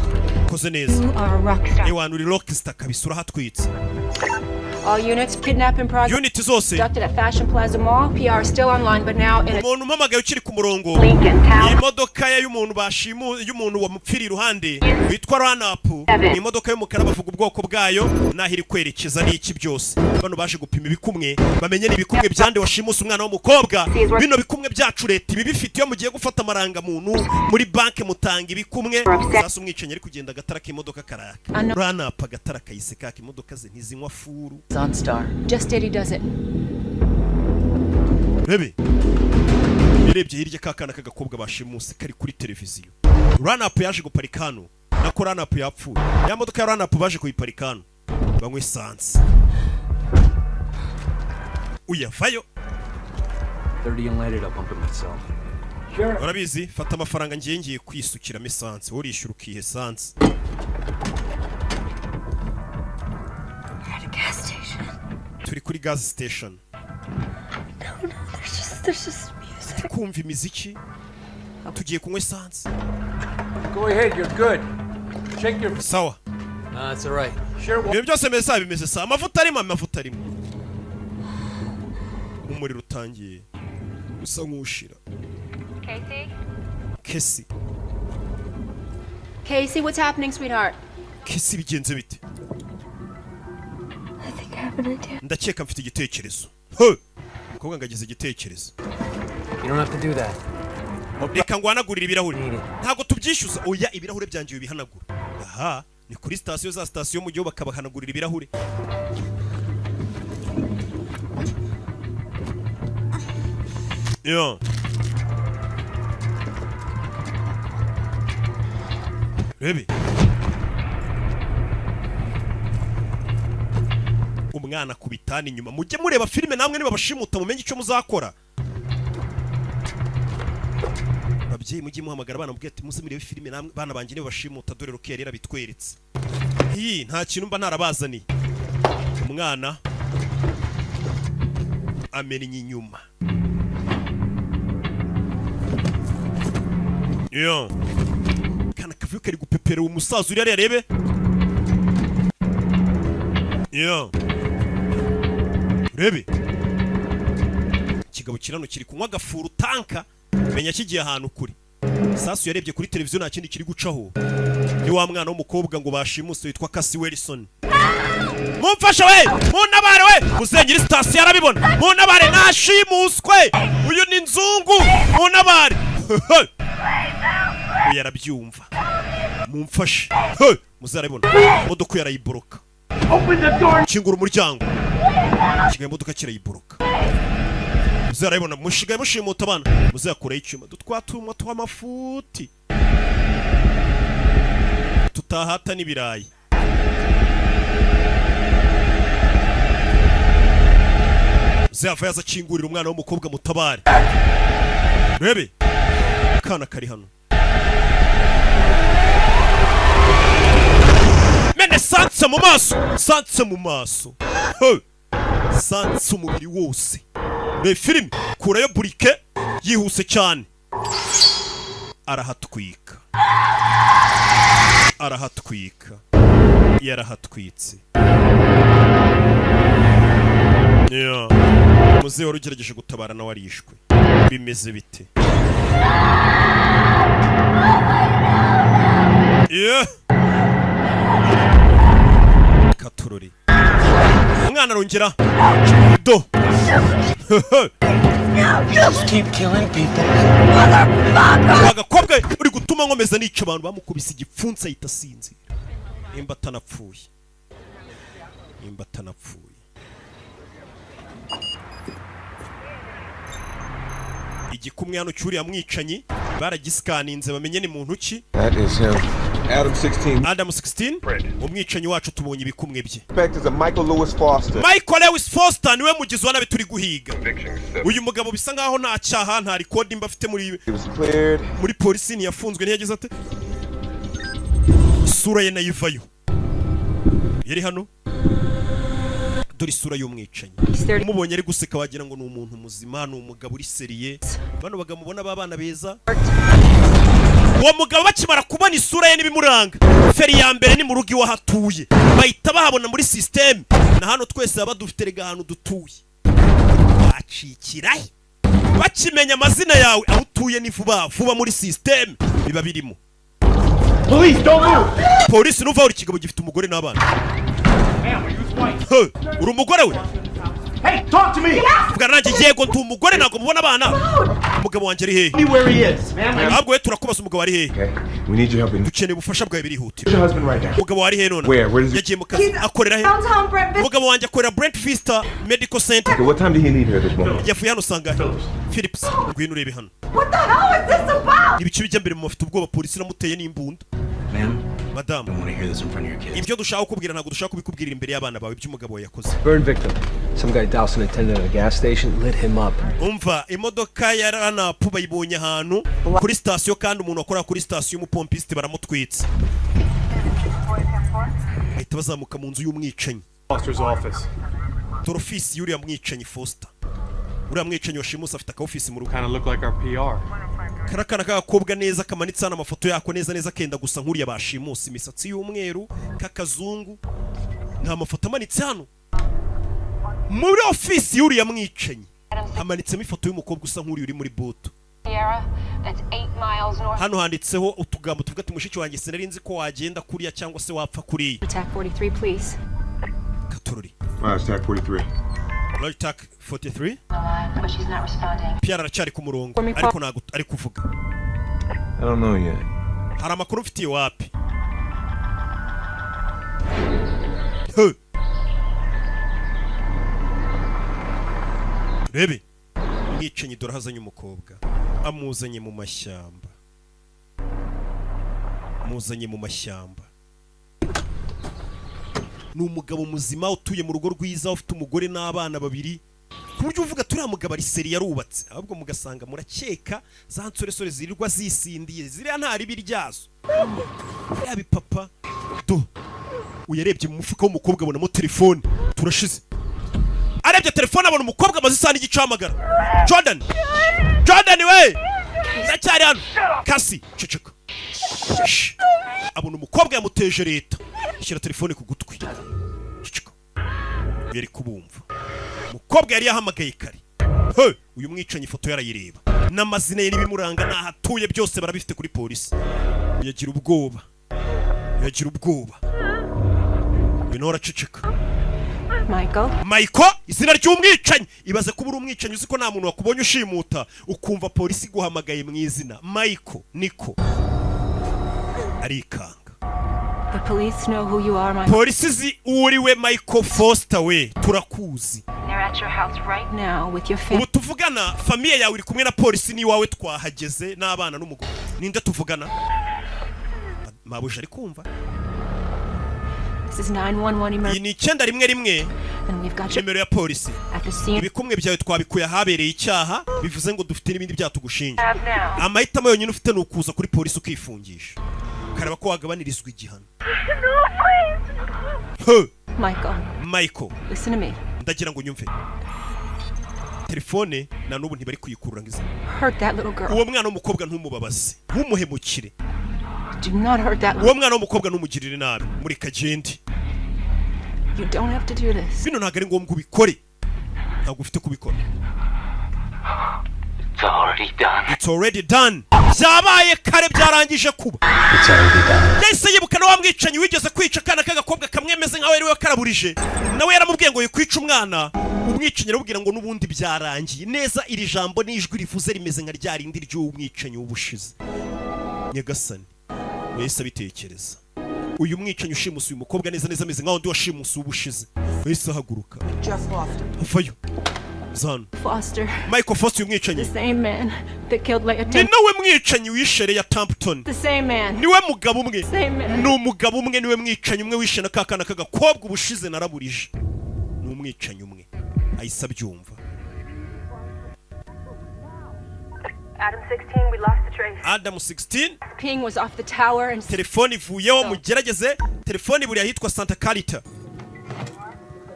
Koze neza. You are a rock star. Ewana uri rockstar kabisa urahatwitse. All units, kidnapping project. Unit zose. Conducted at Fashion Plaza Mall. PR is still online, but now in a... Umuntu mpamagaye ukiri ku murongo. Imodoka ya y'umuntu bashimu y'umuntu wamupfira iruhande witwa Ranap. Ni imodoka y'umukara bavuga ubwoko bwayo nahiri kwerekeza n'iki byose. Bano baje gupima ibikumwe bamenye ni ibikumwe byande washimusa umwana w'umukobwa. Bino bikumwe byacu leta ibi bifite iyo mugiye gufata amaranga muntu muri banke mutanga ibikumwe. Sasa umwicenye ari kugenda agatara k'imodoka karaka. Ranap agatara kayise kaka imodoka ze ntizinywa furu. Just Diddy does it. Rebe birebye hirya kakana kagakobwa bashimuse kari kuri televiziyo. Run-up yaje guparika hano nako run-up yapfuye. Ya modoka ya run-up baje kuyiparika hano banywe esanse. Uyavayo 30 and lighted up, pumping myself. Urabizi fata amafaranga ngiye kwisukira esanse urishyura ukihe esanse. Turi kuri gas station. There's just music. Kumva imiziki. Tugiye kunywa esanse. Go ahead, you're good. Check your... Sawa. It's alright. Sure. Ibyo byose bimeze sa amavuta arimo. Umuriro utangiye usa nk'ushira. Casey, what's happening, sweetheart? Casey bigenze bite? I think I have an idea. Ndakeka mfite igitekerezo. Mukobwa ngagize igitekerezo. You don't have to do that. Reka ngwanagurira ibirahuri. Ntago tubyishyuza. Oya ibirahuri byangiye bihanagura. Aha, ni kuri station za station mu gihe bakabahanagurira ibirahuri. Yo. Baby. Umwana kubitana inyuma. Mujye mureba filime namwe niba bashimuta mumenye icyo muzakora. Babyeyi mujye muhamagara abana mubwire ati muze murebe filime namwe bana banjye niba bashimuta dore Rocky yari bitweretse. Nta kintu mba ntarabazaniye. Umwana amenya inyuma. Yo. Kana kavuye kari gupepera umusaza uri arebe. Yo. Rebe. Kigabo kirano kiri kunywa gafuru tanka. Menya kigiye ahantu kuri. Sasu yarebye kuri televiziyo nta kindi kiri gucaho. Ni wa mwana w'umukobwa ngo bashimuse witwa Cassie Wilson. Mumfasha we! Munabare we! Muzenyiri station yarabibona. Munabare nashimuswe. Uyu ni nzungu. Munabare. Yarabyumva. Mumfashe. Muzarabibona. Modoka yarayiboroka. Kingura umuryango. Kigaye modoka kirayiboroka. Muzarabibona mushigaye mushimuta abana. Muzakura icyuma dutwatumwa tw'amafuti. Tutahata n'ibirayi. Zava yaza kingurira umwana w'umukobwa mutabare. Rebe. Kana kari hano. Mene sanse mu maso. Sanse mu maso. Sanse umubiri wose. Re filime kurayo burike yihuse cyane. Arahatwika. Arahatwika. Yarahatwitse. Yeah. Muzehe wari ugerageje gutabara nawe arishwe. Bimeze bite? Yeah. Katurori. Umwana arongera. Do. Just keep killing people. Motherfucker. Agakobwa uri gutuma nkomeza nica abantu bamukubise igipfunsi ahita asinzira. Imba atanapfuye. Imba atanapfuye. Igikumwe hano cyuri yamwicanyi baragisikaninze bamenye ni muntu ki. That is him. Adam 16 umwicanyi wacu tubonye ibikumwe bye. Michael Lewis Foster niwe mugizi wa nabi turi guhiga. Uyu mugabo bisa ngaho nta cyaha nta record imba afite muri polisi ni yafunzwe ntiyageze ate. Sura ye nayivayo. Yari hano. Dore isura y'umwicanyi. Umubonye ari guseka wagira ngo ni umuntu muzima ni umugabo uri seriye. Bano bagamubona babana beza. Uwo mugabo bakimara kubona isura ye n'ibimuranga. Feri ya mbere ni mu rugo iwa hatuye. Bahita bahabona muri system. Na hano twese baba dufite rega hano dutuye. Bacikirahe. Bakimenya amazina yawe aho utuye ni vuba muri system biba birimo. Police, don't move. Polisi nuva uri kigabo gifite umugore n'abana. Uri umugore we? Hey, talk to me! Vugana nanjye yego ndi umugore ntabwo mubona abana. Umugabo wanjye ari hehe? Tell me where he is, man. Ntabwo we turakubaza umugabo ari hehe? Okay, we need your help. Dukeneye ubufasha bwawe birihutira. Your husband right now. Umugabo ari hehe none? Where is he? Yagiye mu kazi akorera he? Umugabo wanjye akorera Brent Vista Medical Center. Okay, what time did he leave here this morning? Yavuye hano usanga Philips ngwino urebe hano. What the hell is this about? Ibice bijya mbere mu bafite ubwoba polisi iramuteye n'imbunda. Ma'am, Madam, don't want to hear this in front of your kids. ibyo dushaka kukubwira ntabwo dushaka kubikubwira imbere y'abana bawe by'umugabo yakoze. Burn victim. Some guy doused an attendant at a gas station, lit him up. Umva imodoka ya ranapu bayibonye ahantu kuri station kandi umuntu akora kuri station y'umupompiste baramutwitse. Ahita bazamuka mu nzu y'umwicanyi. Foster's office. Office y'uriya mwicanyi Foster. Uriya mwicanyi washimusa afite aka office mu rugo. Kind of look like our PR. Karakana k'agakobwa neza kamanitse hano amafoto yako neza kenda gusa nk'uriya bashimusa, imisatsi y'umweru k'akazungu. Nta mafoto amanitse hano. Muri office y'uriya mwicanyi hamanitsemo ifoto y'umukobwa usa nk'uri uri muri boto. Hano handitseho utugambo tuvuga ati mushiki wanjye sinari nzi ko wagenda kuriya cyangwa se wapfa kuriya. Attack 43, please. Katorori. Attack 43. Attack 43. But she's not responding. Pierre aracyari ku murongo ariko ntago ari kuvuga. I don't know yet. Hari amakuru mfitiye wapi? Rebe mwicanyi dore hazanye umukobwa amuzanye mu mashyamba. Ni umugabo muzima utuye mu rugo rwiza ufite umugore n'abana babiri. Kuburyo uvuga turiya mugabo ari seri yarubatse ahubwo mugasanga murakeka za nsoresore zirirwa zisindiye ziriya nta ribi ryazo. Yabi papa do uyarebye mu mufuka w'umukobwa abonamo telefone turashize. Arebye telefone abona umukobwa amaze isaha n'igicamagara. Jordan we ndacyari hano kasi ceceka. Abona umukobwa yamuteje leta ishyira telefone ku gutwi. Ceceka yari kubumva. Umukobwa yari yahamagaye kare. Uyu mwicanyi ifoto yarayireba n'amazina ye n'ibimuranga n'ahatuye byose barabifite kuri polisi. Yagira ubwoba binora ceceka. Michael izina ry'umwicanyi. Ibaze kuba uri umwicanyi uzi ko nta muntu wakubonye ushimuta ukumva polisi guhamagaye mu izina Michael Nico arikanga. The police know who you are, my Polisi zi uriwe Michael Foster we turakuzi. They're at your house right now with your family. Ubu tuvugana famiye yawe iri kumwe na polisi ni wawe twahageze n'abana n'umugore. Ninde tuvugana? Mabuje ari kumva. This is 911 emergency. Ni 911 And we've got nimero ya polisi. at the scene. Ibikumwe byawe twabikuye ahabereye icyaha bivuze ngo dufite n'ibindi byatugushinja. Amahitamo yonyine ufite ni ukuza kuri polisi ukifungisha. Karaba ko wagabanirizwa igihano. Michael Listen to me. ndagira ngo nyumve. Telefone na nubu ntibari kuyikurura ngize. Hurt that little girl. Uwo mwana w'umukobwa ntumubabaze ntumuhemukire. Do not hurt that Uwo mwana w'umukobwa numugirire nabi muri kagende. You don't have to do this. Bino ntago ari ngombwa ubikore. Ntago ufite kubikora. It's already done. Byabaye kare byarangije kuba. Yese yibuka no wamwicanyi wigeze kwica kana kagakobwa kamwemeze nkawe ari we karaburije. Nawe yaramubwiye ngo yikwica umwana. Umwicanyi arabubwira ngo nubundi byarangiye. Neza iri jambo n'ijwi rivuze rimeze nka ryarindi ry'umwicanyi w'ubushize. Nyagasani wese abitekereza. Uyu mwicanyi ushimusa uyu mukobwa neza ameze nkaho ndi washimusa ubushize. Wese ahaguruka. Avayo. Zan. Foster. Michael Foster umwicanyi. The same man that killed Leah. Ni nawe mwicanyi wishere ya Tampton. The same man. Niwe mugabo umwe. Same man. Ni umugabo umwe niwe mwicanyi umwe wishe na kakana kagakobwa ubushize naraburije. Ni umwicanyi umwe. Ahisa byumva. Adam 16, we lost the trace. Adam 16. Ping was off the tower and Telefone ivuyeho mugerageze. Telefone buri ahitwa Santa Carita.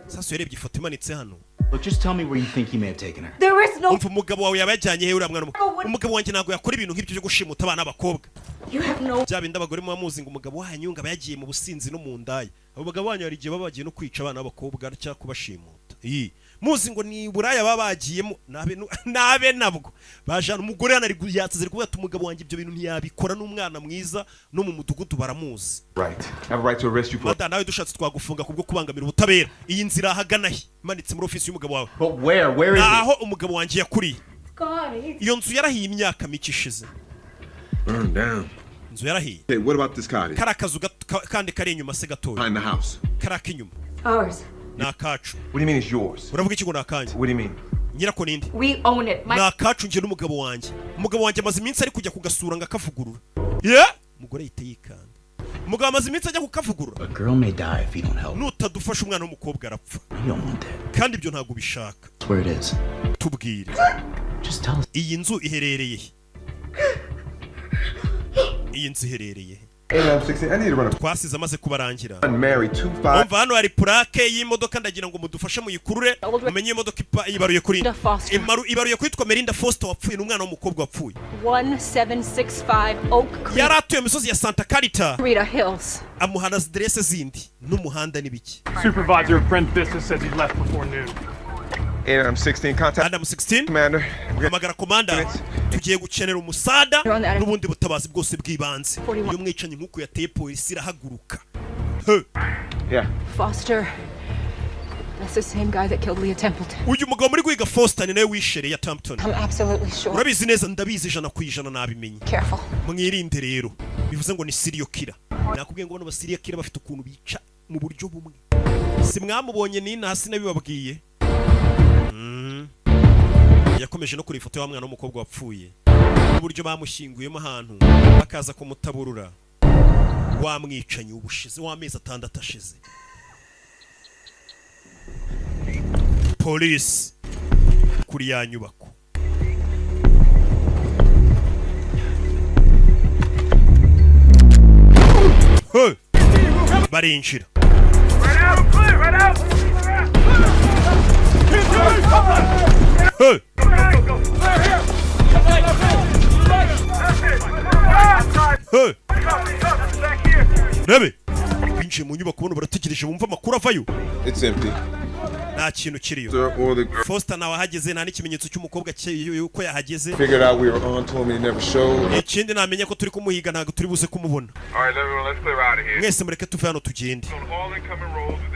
Sasa yarebye ifoto imanitse hano. Look, just tell me where you think he may have taken her. There is no. Umugabo wawe yabajyanye he uriya mwana. Umugabo wanjye ntago yakora ibintu nk'ibyo byo gushimuta abana b'abakobwa. You have no. Byabindi abagore mu bamuzi ngo umugabo wanyu ngo abayagiye mu businzi no mu ndaya. Abo bagabo wanyu hari igihe babagiye no kwica abana b'abakobwa cyangwa kubashimuta. Samantha muzi ngo ni buraya babagiyemo nabe nabwo bajana umugore yanari yatse ziri kuvuga ati umugabo wanjye ibyo bintu ntiyabikora n'umwana mwiza no mu mudugudu baramuzi. Right. I have a right to arrest you for. Nawe dushatse twagufunga kubwo kubangamira ubutabera. Iyi nzira hagana he manitse muri office y'umugabo wawe. But where is it? Aho umugabo wanjye yakuriye. Iyo nzu yarahiye imyaka mike ishize. Burn down. Nzu yarahiye. Hey, what about this cottage? Karakazu kandi kari inyuma se gatoya. Behind the house. Karaka inyuma. Ours. Nakacu. What do you mean it's yours? Uravuga iki ngo nakanje? What do you mean? Nyirako ninde? We own it. Nakacu nje n'umugabo wanjye. Umugabo wanjye amaze iminsi ari kujya kugasura ngakavugurura. Yeah? Umugore yite yikanda. Umugabo amaze iminsi ajya kukavugurura. A girl may die if you don't help. Nutadufasha umwana w'umukobwa arapfa. You don't want that. Kandi ibyo ntago bishaka. That's where it is. Tubwire. Just tell us. Iyi nzu iherereye. Iyi nzu iherereye. Hey, I'm 16. I need to run a. Twasize amaze kubarangira. Unmarried 25. Umva hano hari plaque y'imodoka ndagira ngo mudufashe muyikurure. Umenye imodoka ibaruye kuri. Ibaruye kwitwa Melinda Foster wapfuye n'umwana w'umukobwa wapfuye. 1765 Oak Creek. Yaratuye misozi ya Santa Carita. Rita Hills. Amuhana adresse zindi n'umuhanda n'ibiki. Supervisor of Friend's business says he left before noon. Hey, I'm 16. Contact. Adam 16. Commander. Hamagara komanda. Tugiye gukenera umusada n'ubundi butabazi bwose bw'ibanze. Iyo mwicanye nkuko yateye polisi irahaguruka. Yeah. Foster. That's the same guy that killed Leah Templeton. Uyu mugabo muri kwiga Foster ni nawe wishere ya Templeton. I'm absolutely sure. Urabizi neza ndabizi 100% nabimenye. Careful. Mwirinde rero. Bivuze ngo ni serial killer. Nakubwiye ngo bano serial killer bafite ukuntu bica mu buryo bumwe. Si mwamubonye ni hasi nabibabwiye. Yakomeje no kuri ifoto y'umwana w'umukobwa wapfuye. Uburyo bamushyinguyemo ahantu bakaza kumutaburura. Wamwicanye ubushize w'amezi 6 ashize. Police kuri ya nyubako. Barinjira. Rebe binjiye mu nyubako bono barategereje bumva amakuru avayo. It's empty. Nta kintu kiriyo. Foster nawe ahageze nta n'ikimenyetso cy'umukobwa yuko yahageze. Figured out we were on to him and he never showed. Ikindi namenye ko turi kumuhiga ntago turi buze kumubona. Let's clear out of here. Mwese mureke tuve hano tugende.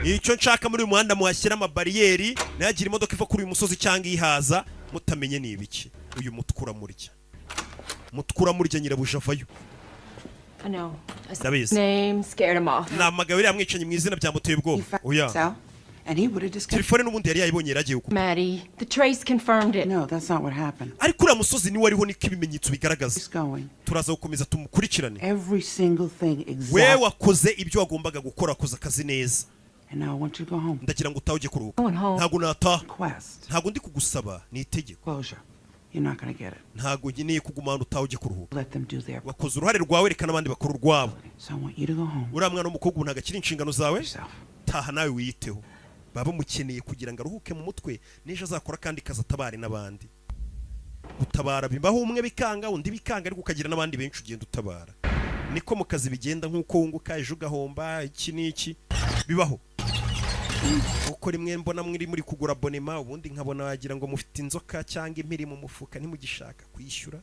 Icyo nshaka muri uyu muhanda muhashyira amabariyeri nayagira imodoka iva kuri uyu musozi cyangwa ihaza mutamenye ni ibiki. Uyu mutkura murya nyirabuja avayo. I know. Ndabizi. Name scared him off. Namagabiri yamwicanye mu izina bya muteye ubwoba. Oya. And he would have discovered. Telefone n'ubundi yari yayibonye yaragiye uko. Maddie, the trace confirmed it. No, that's not what happened. Ariko uriya musozi ni wariho niko ibimenyetso bigaragaza. He's going. Turaza gukomeza tumukurikirane. Every single thing exactly. We wakoze ibyo wagombaga gukora koza akazi neza. And now I want you to go home. Ndagira ngo utaje kuruhuka. Going home. Ntago nata. Quest. Ntago ndi kugusaba ni itegeko. Closure. You're not going to get it. Ntago ngiye kugumana utaje kuruhuka. Let them do their. Wakoze uruhare rwawe reka nabandi bakora urwabo. So I want you to go home. Uriya mwana w'umukobwa ntago akiri inshingano zawe. Taha nawe wiyiteho. Baba mukeneye kugira ngo aruhuke mu mutwe n'ejo azakora kandi kazatabare n'abandi. Utabara bibaho umwe bikanga undi bikanga ariko ukagira n'abandi benshi ugenda utabara. Niko mu kazi bigenda nkuko wunguka ejo gahomba iki niki bibaho. Uko rimwe mbona muri kugura abonema ubundi nkabona wagira ngo mufite inzoka cyangwa impiri mu mufuka ntimugishaka kwishyura.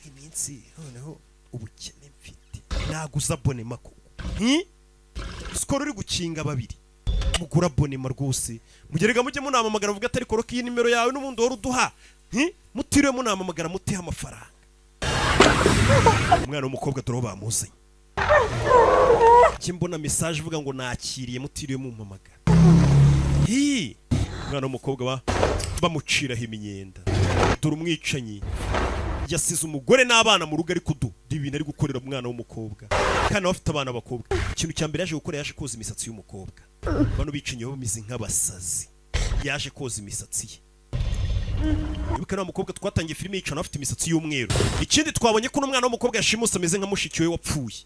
Iminsi noneho ubukene mfite. Naguza abonema ko. Skoro uri gukinga babiri. Mugura abonema rwose. Mugerega mujye munamamagara vuga atari koroka iyi nimero yawe n'ubundi wari uduha. Mutiriwe munamamagara mutiha amafaranga. Umwana w'umukobwa dore bamuzanye. Kimbona message ivuga ngo nakiriye mutiriwe mumpamagara. Umwana w'umukobwa bamuciraho imyenda. Dore umwicanyi yasize umugore n'abana mu rugo ariko ibintu ari gukorera umwana w'umukobwa. Kandi bafite abana b'abakobwa. Ikintu cyambere yaje gukora yaje koza imisatsi y'umukobwa. Bano bicinye bamize nk'abasazi. Yaje koza imisatsi ye. Ibuka na mukobwa twatangiye filime yicana afite imisatsi y'umweru. Ikindi twabonye ko n'umwana w'umukobwa yashimuse ameze nka mushiki we wapfuye.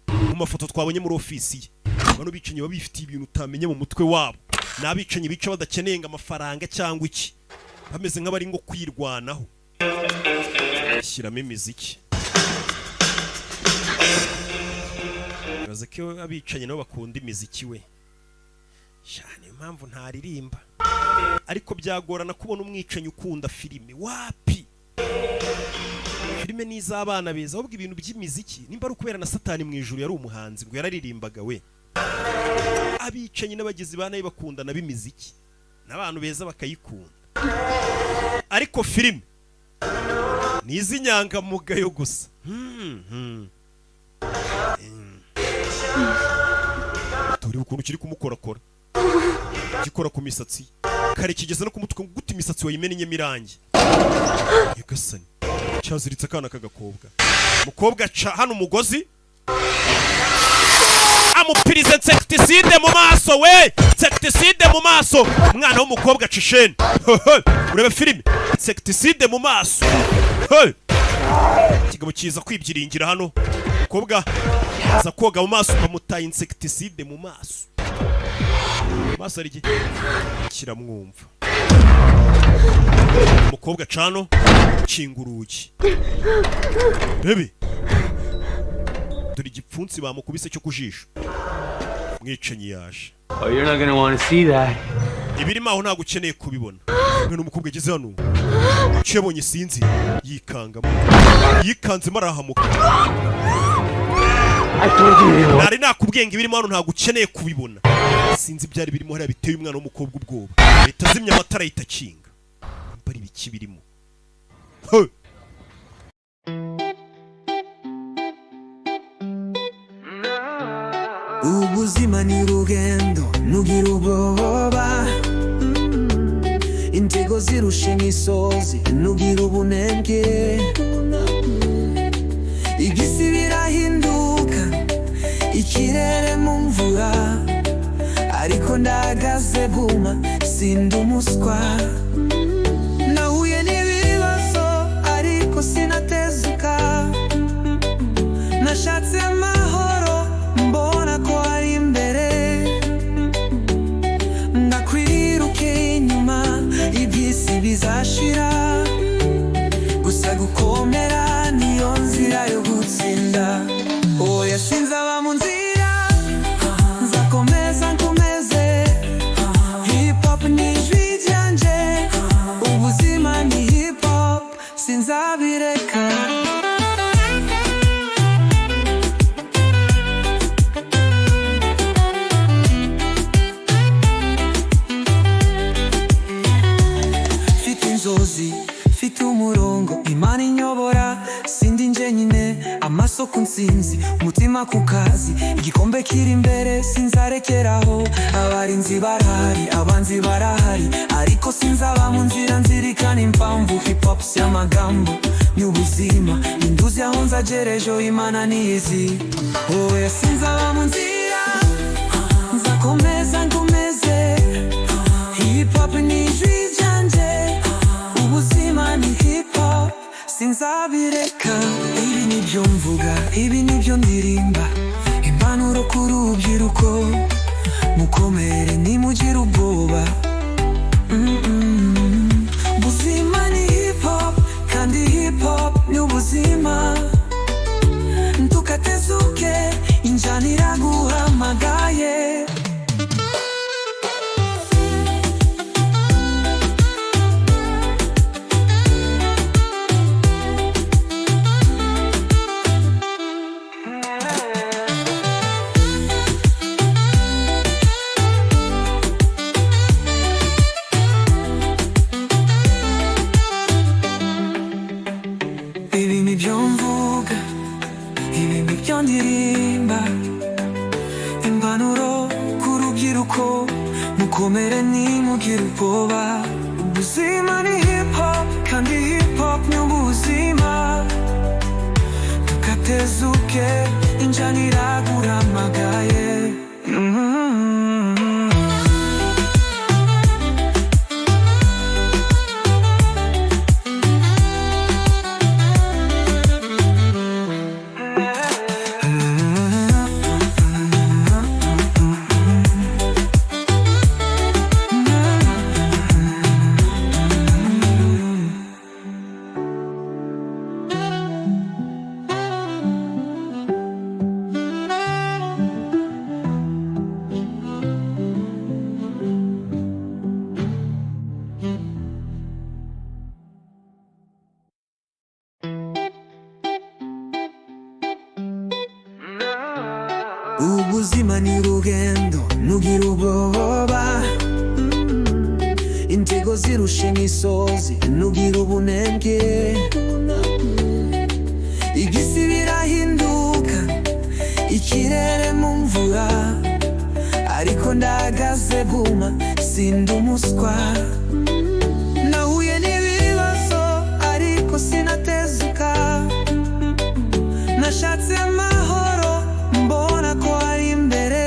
Mu mafoto twabonye muri ofisi ye. Bano bicinye babifitiye ibintu utamenye mu mutwe wabo. Nabicinye bica badakeneye ngo amafaranga cyangwa iki. Bameze nk'abari ngo kwirwanaho. Shyiramo imiziki. Baze ko abicanye nabo bakunda imiziki we. cyane impamvu ntaririmba ariko byagorana kubona umwicanyi ukunda filime wapi filime ni iz'abana beza ahubwo ibintu by'imiziki nimba ari ukubera na Satani mu ijuru yari umuhanzi ngo yararirimbaga we abicanyi n'abagizi ba nabi bakundana b'imiziki n'abantu beza bakayikunda ariko filime ni iz'inyangamugayo gusa turi ukuntu kiri kumukorakora gikora ku misatsi kare kigeze no kumutwe guta imisatsi wayimennye mirangi yagasani cyaziritse akana k'agakobwa umukobwa ca hano umugozi amupirize insecticide mu maso we insecticide mu maso umwana w'umukobwa cisheni urebe filime insecticide mu maso kigabo kiza kwibyiringira hano umukobwa aza koga mu maso bamutaye insecticide mu maso maso ari kiramwumva umukobwa cano kinguruki rebe dore igipfunsi bamukubise cyo kujisha mwicanyi yaje Oh, you're not gonna want to see that. ibirimo aho ntago ukeneye kubibona none umukobwa ageze hano cyebonye sinzi yikangamo yikanzemo arahamuka nari nakubwenga ibirimo hano ntago ukeneye kubibona sinzi byari birimo hariya biteye umwana w'umukobwa ubwoba leta azimya amatara yitakinga bari biki birimo ubuzima ni urugendo nugira ubwoba intego zirusha imisozi nugira ubunebwe iby'isi birahinduka ikirere mu mvura ariko ndagaze guma sindi umuswa nahuye n'ibibazo ariko sinatezuka nashatse amahoro mbona ko ari imbere ndakwiruke inyuma iby'isi bizashira gusa gukomera niyo nzira yo gutsinda oya sinzaba mu nzira nzakomeza nkomeze hip hop ni ijwi ryanje ubuzima ni hip hop sinzabireka fite umurongo imana inyobora sindi nje nyine amaso ku nsinzi umutima ku kazi igikombe kiri imbere sinzarekeraho abarinzi barahari abanzi barahari ariko sinzaba mu nzira nzirikana impamvu hip hop si amagambo ni ubuzima induzi aho nzagerejo imana niyizi oya sinzaba mu nzira nzakomeza nkomeze hip hop ni ijwi ryanje ubuzima ni hip hop sinzabireka ibi nibyo mvuga ibi nibyo ndirimba impanuro ku rubyiruko mukomere nimugire ubwoba ubuzima ni hip hop kandi hip hop ni ubuzima ntukatezuke injyana iraguhamagaye mukomere nimugire ubwoba ubuzima ni hip hop kandi hip hop ni ubuzima tukatezuke injyana iraguhamagaye ubuzima ni urugendo ntugire ubwoba intego zirusha imisozi ntugire ubunebwe iby'isi birahinduka ikirere mu mvura ariko ndahagaze guma sindi umuswa nahuye n'ibibazo ariko sinatezuka nashatse amahoro mbona ko ari imbere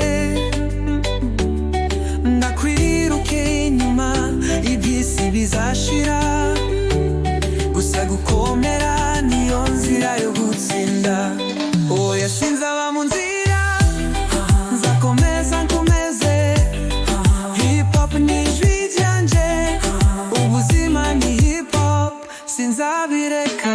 ndakwiruke inyuma iby'isi bizashira gusa gukomera niyo nzira yo gutsinda oya sinzaba mu nzira nzakomeza nkomeze hip hop ni ijwi ryanje ubuzima ni hip hop sinzabireka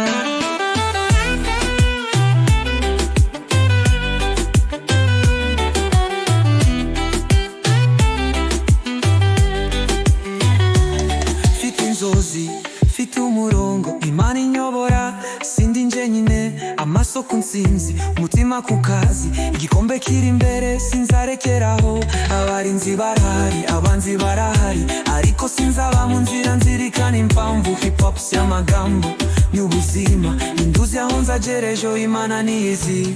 fite umurongo imana inyobora sindi nje nyine amaso ku nsinzi umutima ku kazi igikombe kiri imbere sinzarekeraho abarinzi barahari abanzi barahari ariko sinzaba mu nzira nzirikana impamvu hip hop si amagambo y'ubuzima induzi aho nzagerejo imana niyizi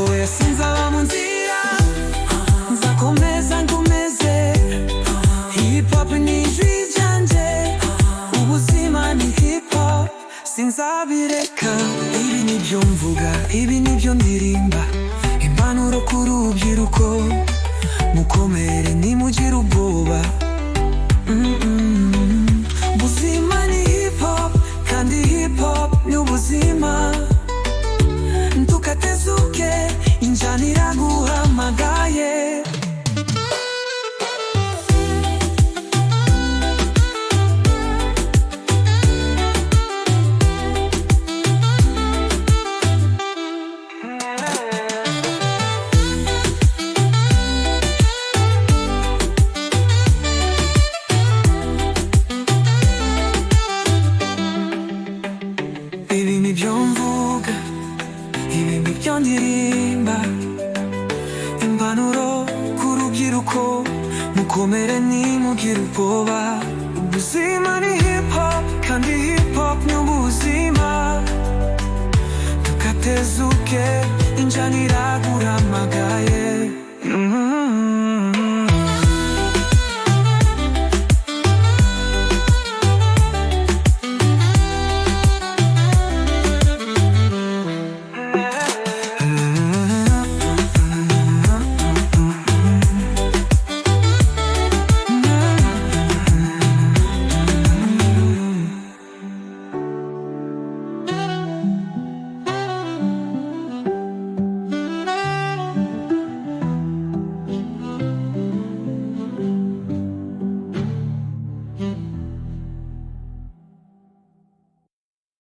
oya sinzaba mu nzira nzakomeza nkomeze hip hop ni ijwi ryanje ubuzima ni hip hop sinzabireka ibi nibyo mvuga ibi nibyo ndirimba impanuro ku rubyiruko mukomere nimugire ubwoba ubuzima ni hip hop kandi hip hop ni ubuzima ntukatezuke injyana iraguhamagaye ibi nibyo mvuga ibi nibyo ndirimba impanuro ku rubyiruko mukomere nimugire ubwoba ubuzima ni hip hop kandi hip hop ni ubuzima tukatezuke injyana iraguhamagaye